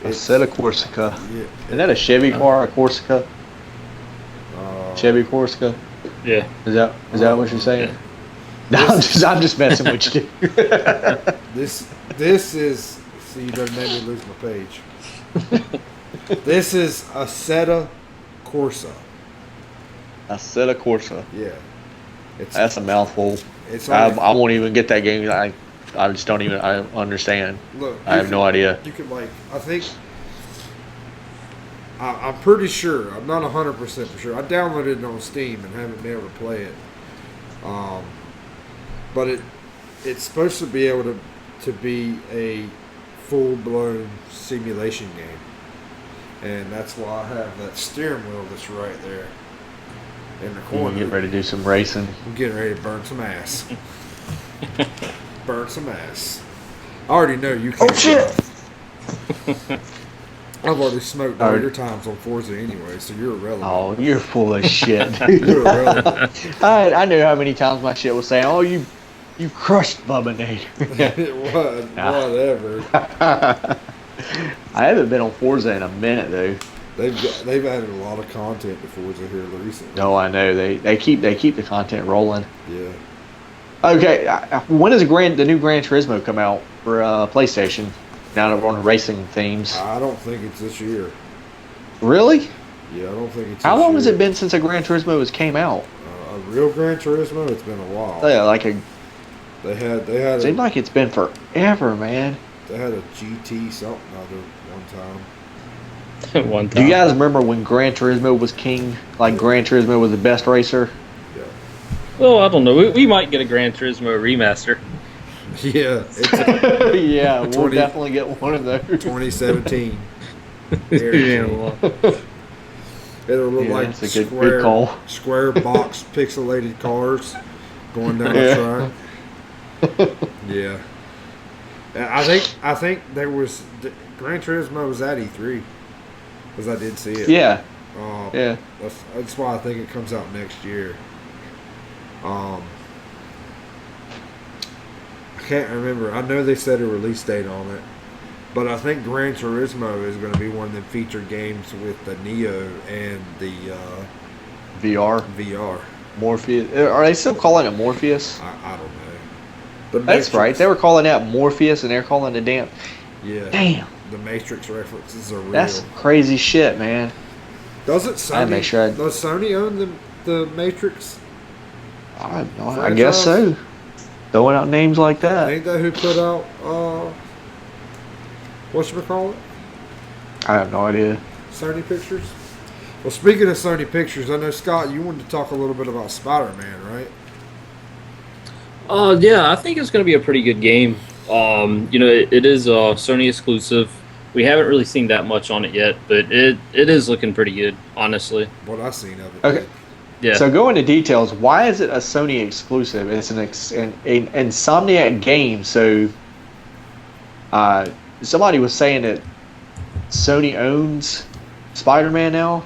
A set of Corsica. Yeah. Isn't that a Chevy car, a Corsica? Chevy Corsica? Yeah. Is that what you're saying? Yeah. No, I'm just messing with you. This is. See, you done made me lose my page. This is a Assetto Corsa. A set of Corsa. Yeah. That's a mouthful. It's I only, won't even get that game. I just don't even. I understand. look. I have no idea. You can I think. I'm pretty sure. I'm not 100% for sure. I downloaded it on Steam and haven't been able to play it. But it's supposed to be able to be a full-blown simulation game. And that's why I have that steering wheel that's right there in the You corner. get ready to do some racing. I'm getting ready to burn some ass. Burn some ass. I already know you can't. Oh, shit. I've already smoked all your times on Forza anyway, so you're irrelevant. Oh, you're full of shit, dude. You're irrelevant. I knew how many times my shit was saying, "Oh, you crushed Bubba Nader." It was, whatever. I haven't been on Forza in a minute, though. They've added a lot of content to Forza here recently. No, I know they keep the content rolling. Yeah. Okay, when does the new Gran Turismo come out for PlayStation? Now that we're on racing themes. I don't think it's this year. Really? Yeah, I don't think it's. How this long has year. it been since a Gran Turismo came out? A real Gran Turismo? It's been a while. Yeah, They had. Seemed like it's been forever, man. They had a GT something other one time. One Do time. you guys remember when Gran Turismo was king? Like Gran Turismo was the best racer? Yeah. Well, I don't know. We might get a Gran Turismo remaster. Yeah. It's Yeah, we'll 20 definitely get one of those. 2017. Yeah, well, It'll look Yeah, like that's a good call. square box pixelated cars going down the track. Yeah. I think there was Gran Turismo was at E3 because I did see it. Yeah, yeah. That's why I think it comes out next year. I can't remember. I know they set a release date on it, but I think Gran Turismo is going to be one of the featured games with the Neo and the VR. VR. Morpheus. Are they still calling it Morpheus? I don't know. The That's right. They were calling that Morpheus, and they're calling it damn. Yeah. Damn. The Matrix references are real. That's crazy shit, man. Doesn't Sony? I'd make sure Does Sony own the Matrix? I guess so. Throwing out names like that. Ain't that who put out whatchamacallit? I have no idea. Sony Pictures? Well, speaking of Sony Pictures, I know, Scott, you wanted to talk a little bit about Spider-Man, right? yeah, I think it's going to be a pretty good game. It is a Sony exclusive. We haven't really seen that much on it yet, but it is looking pretty good, honestly. What I've seen of it. Okay. Yeah. So go into details. Why is it a Sony exclusive? It's an Insomniac game. So somebody was saying that Sony owns Spider-Man now.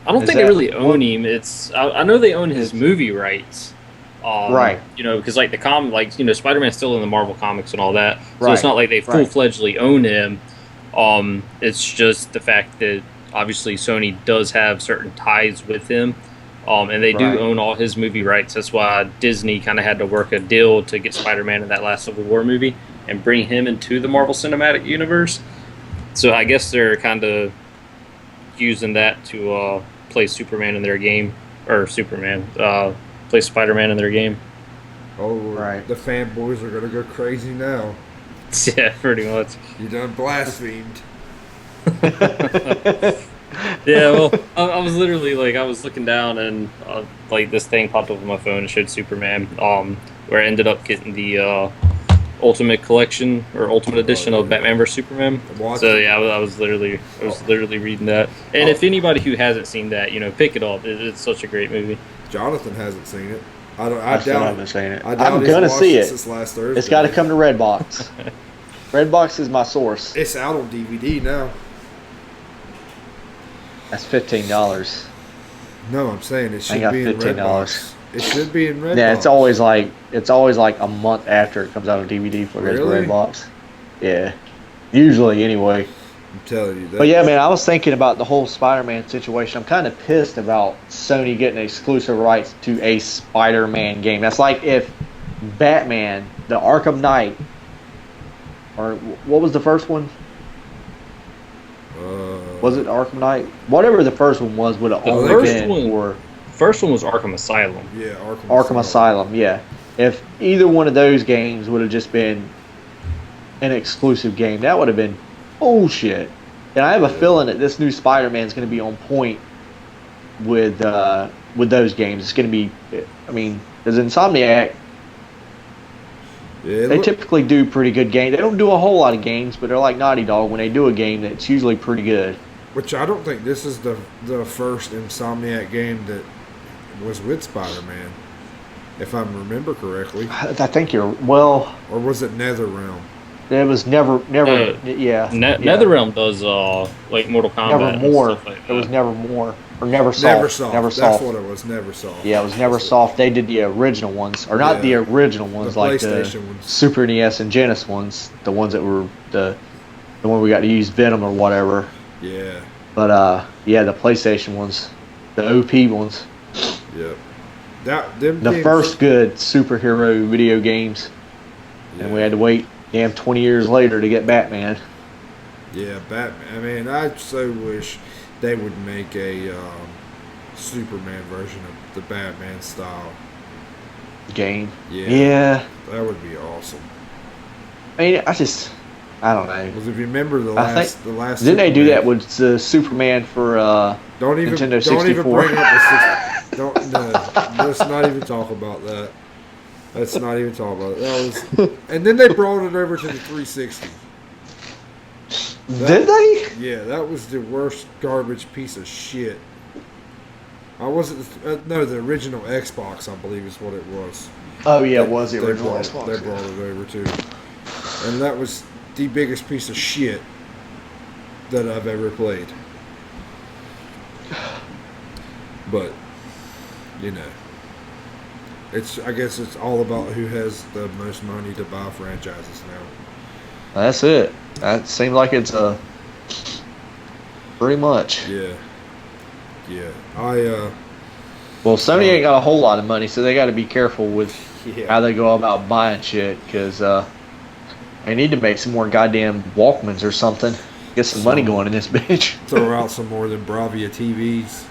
I don't Is think they that really what- own him. I know they own his movie rights. Right. Because like Spider-Man's still in the Marvel comics and all that. So Right. it's not like they Right. full-fledgedly own him. It's just the fact that obviously Sony does have certain ties with him. And they Right. do own all his movie rights. That's why Disney kind of had to work a deal to get Spider-Man in that last Civil War movie and bring him into the Marvel Cinematic Universe. So I guess they're kind of using that to play Superman in their game, or play Spider-Man in their game. Oh, Right. The fanboys are gonna go crazy now. Yeah, pretty much. You done blasphemed. Yeah, well, I was literally like, I was looking down and like this thing popped up on my phone and showed Superman, where I ended up getting the Ultimate Collection or Ultimate Edition of Batman vs Superman. So yeah, I was literally reading that. And if anybody who hasn't seen that, pick it up. It's such a great movie. Jonathan hasn't seen it. I still haven't seen it. I'm gonna see it. Since last Thursday. It's got to come to Redbox. Redbox is my source. It's out on DVD now. That's $15. No, I'm saying it should got be in $15. Redbox. It should be in Redbox. Yeah, it's always like a month after it comes out on DVD for Really? Redbox. Yeah, usually anyway. I'm telling you that. But yeah, man, I was thinking about the whole Spider-Man situation. I'm kind of pissed about Sony getting exclusive rights to a Spider-Man game. That's like if Batman, the Arkham Knight, or what was the first one? Was it Arkham Knight? Whatever the first one was, would have only been for... First one was Arkham Asylum. Yeah, Arkham Asylum, yeah. If either one of those games would have just been an exclusive game, that would have been bullshit. And I have a feeling that this new Spider-Man is going to be on point with those games. It's going to be, I mean, as Insomniac, they typically do pretty good games. They don't do a whole lot of games, but they're like Naughty Dog. When they do a game, that's usually pretty good. Which I don't think this is the first Insomniac game that was with Spider-Man, if I remember correctly. I think you're, well... Or was it NetherRealm? It was never, yeah. NetherRealm does like Mortal Kombat. Nevermore. And stuff like that. It was Nevermore. Or Neversoft. Neversoft. That's what it was, Neversoft. Yeah, it was Neversoft. They did the original ones. Or not the original ones, the like PlayStation the ones. Super NES and Genesis ones. The ones that were the one we got to use Venom or whatever. Yeah. But, yeah, the PlayStation ones. The OP ones. Yep. The first good superhero video games. Yeah. And we had to wait 20 years later to get Batman. Yeah, Batman. I mean, I so wish they would make a Superman version of the Batman style game. Yeah. That would be awesome. I mean, I don't know. Because if you remember the last didn't Superman, they do that with the Superman for Nintendo 64? Don't even bring up the let's not even talk about that. Let's not even talk about it. That was, and then they brought it over to the 360. Did they? Yeah, that was the worst garbage piece of shit. I wasn't. No, the original Xbox, I believe, is what it was. Oh yeah, it was the original Xbox. They brought it over to, and that was the biggest piece of shit that I've ever played. But I guess it's all about who has the most money to buy franchises now. That's it. That seems like it's pretty much. Yeah. Well, Sony ain't got a whole lot of money, so they got to be careful with how they go about buying shit, because they need to make some more goddamn Walkmans or something. Get some money going in this bitch. Throw out some more than Bravia TVs.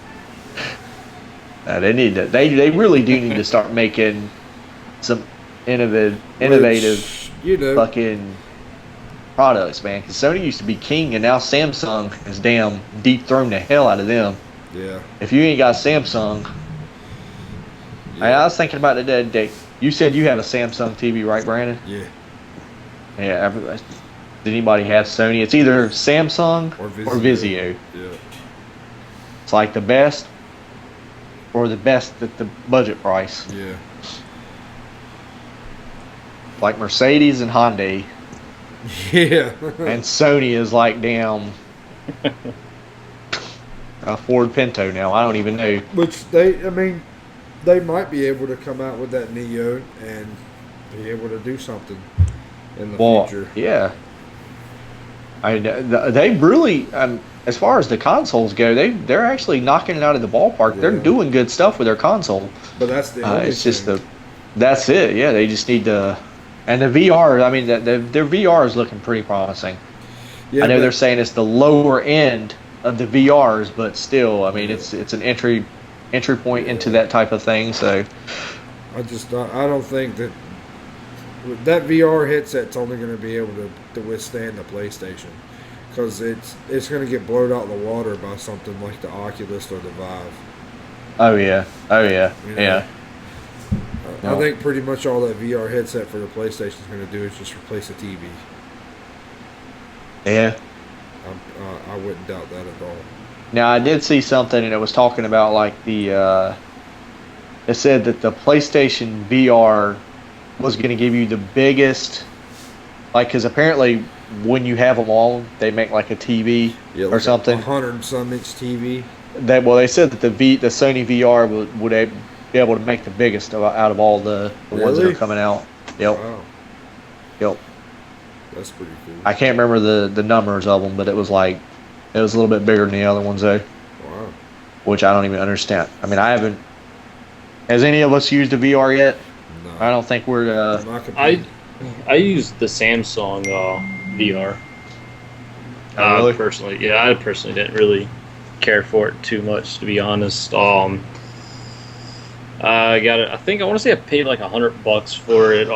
They need to. They really do need to start making some innovative, fucking products, man. Because Sony used to be king, and now Samsung has damn dethroned the hell out of them. Yeah. If you ain't got Samsung, I was thinking about it the other day. You said you have a Samsung TV, right, Brandon? Yeah. Yeah. Did anybody have Sony? It's either Samsung or Vizio. Yeah. It's like the best. Or the best at the budget price. Yeah. Like Mercedes and Hyundai. Yeah. And Sony is like damn a Ford Pinto now. I don't even know. Which they might be able to come out with that Neo and be able to do something in the future. Yeah. They really, as far as the consoles go, they're actually knocking it out of the ballpark. Yeah. They're doing good stuff with their console. But that's the only it's just that's it. Yeah, they just need to, and the VR. I mean, their VR is looking pretty promising. Yeah, I know they're saying it's the lower end of the VRs, but still, I mean, it's an entry point into that type of thing. So I don't think that VR headset's only going to be able to withstand the PlayStation, because it's going to get blown out of the water by something like the Oculus or the Vive. Oh yeah. I think pretty much all that VR headset for the PlayStation is going to do is just replace a TV. Yeah. I wouldn't doubt that at all. Now I did see something, and it was talking about like it said that the PlayStation VR was going to give you the biggest, like, because apparently when you have them on, they make like a TV or something. 100 and some inch TV. They said that the Sony VR would be able to make the biggest out of all the ones that are coming out. Yep. Wow. Yep. That's pretty cool. I can't remember the numbers of them, but it was a little bit bigger than the other ones though. Wow. Which I don't even understand. I mean, I haven't. Has any of us used a VR yet? No. I don't think we're. I used the Samsung VR. Really? Personally, I personally didn't really care for it too much, to be honest. I got it. I want to say I paid like $100 for it.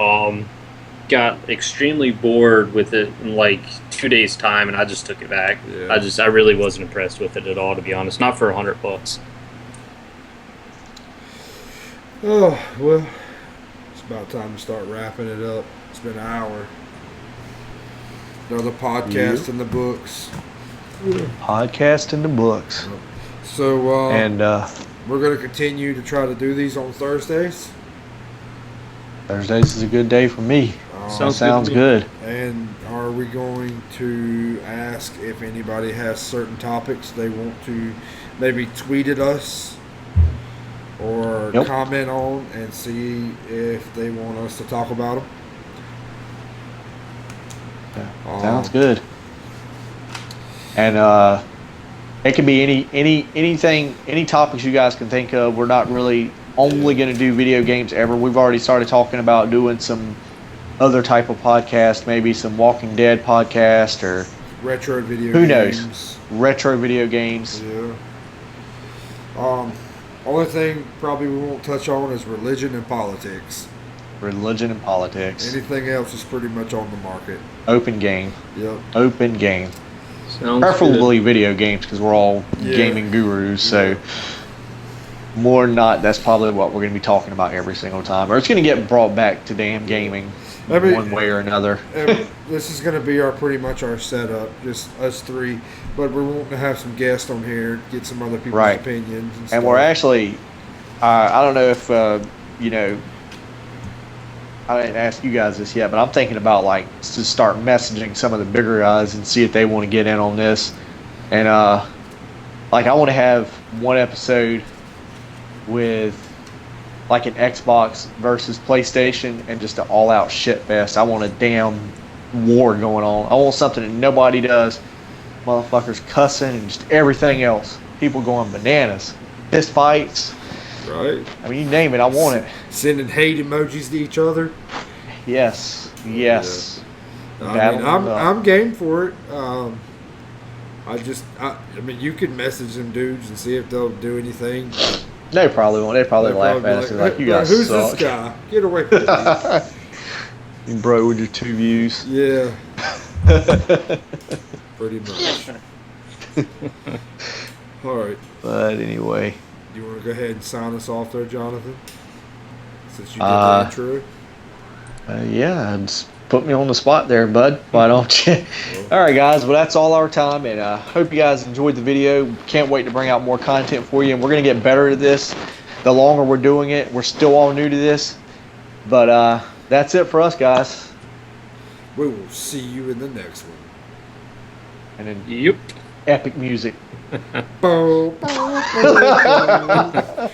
Got extremely bored with it in like 2 days' time, and I just took it back. Yeah. I really wasn't impressed with it at all, to be honest. Not for $100. Oh, well, it's about time to start wrapping it up. It's been an hour. Another podcast in the books. Podcast in the books. So, And we're going to continue to try to do these on Thursdays. Thursdays is a good day for me. Sounds good. And are we going to ask if anybody has certain topics they want to maybe tweet at us or comment on, and see if they want us to talk about them? Yeah, sounds good. And it can be anything, any topics you guys can think of. We're not really only going to do video games ever. We've already started talking about doing some other type of podcast, maybe some Walking Dead podcast or retro video who games. knows, retro video games. Yeah. Only thing probably we won't touch on is religion and politics. Religion and politics. Anything else is pretty much on the market. Open game. Yep. Open game. Sounds Preferably good. video games, because we're all gaming gurus. So more than not, that's probably what we're going to be talking about every single time. Or it's going to get brought back to damn gaming one way or another. This is going to be pretty much our setup, just us three. But we're wanting to have some guests on here, get some other people's opinions. And we're actually, I don't know if, I didn't ask you guys this yet, but I'm thinking about to start messaging some of the bigger guys and see if they want to get in on this. And I want to have one episode with an Xbox versus PlayStation and just an all-out shit fest. I want a damn war going on. I want something that nobody does. Motherfuckers cussing and just everything else. People going bananas. Fist fights. Right. I mean, you name it, I want it. Sending hate emojis to each other. Yes. I'm game for it. I mean, you could message them dudes and see if they'll do anything. They probably won't. They probably laugh at us and like, you guys who's suck. This guy? Get away from me. You bro with your 2 views. Yeah. Pretty much. All right. But anyway. Do you want to go ahead and sign us off there, Jonathan? Since you did the intro. Yeah, just put me on the spot there, bud. Why don't you? All right, guys. Well, that's all our time, and I hope you guys enjoyed the video. Can't wait to bring out more content for you, and we're going to get better at this. The longer we're doing it, we're still all new to this. But that's it for us, guys. We will see you in the next one. And then Yep. epic music. Boom, boom, boom, boom.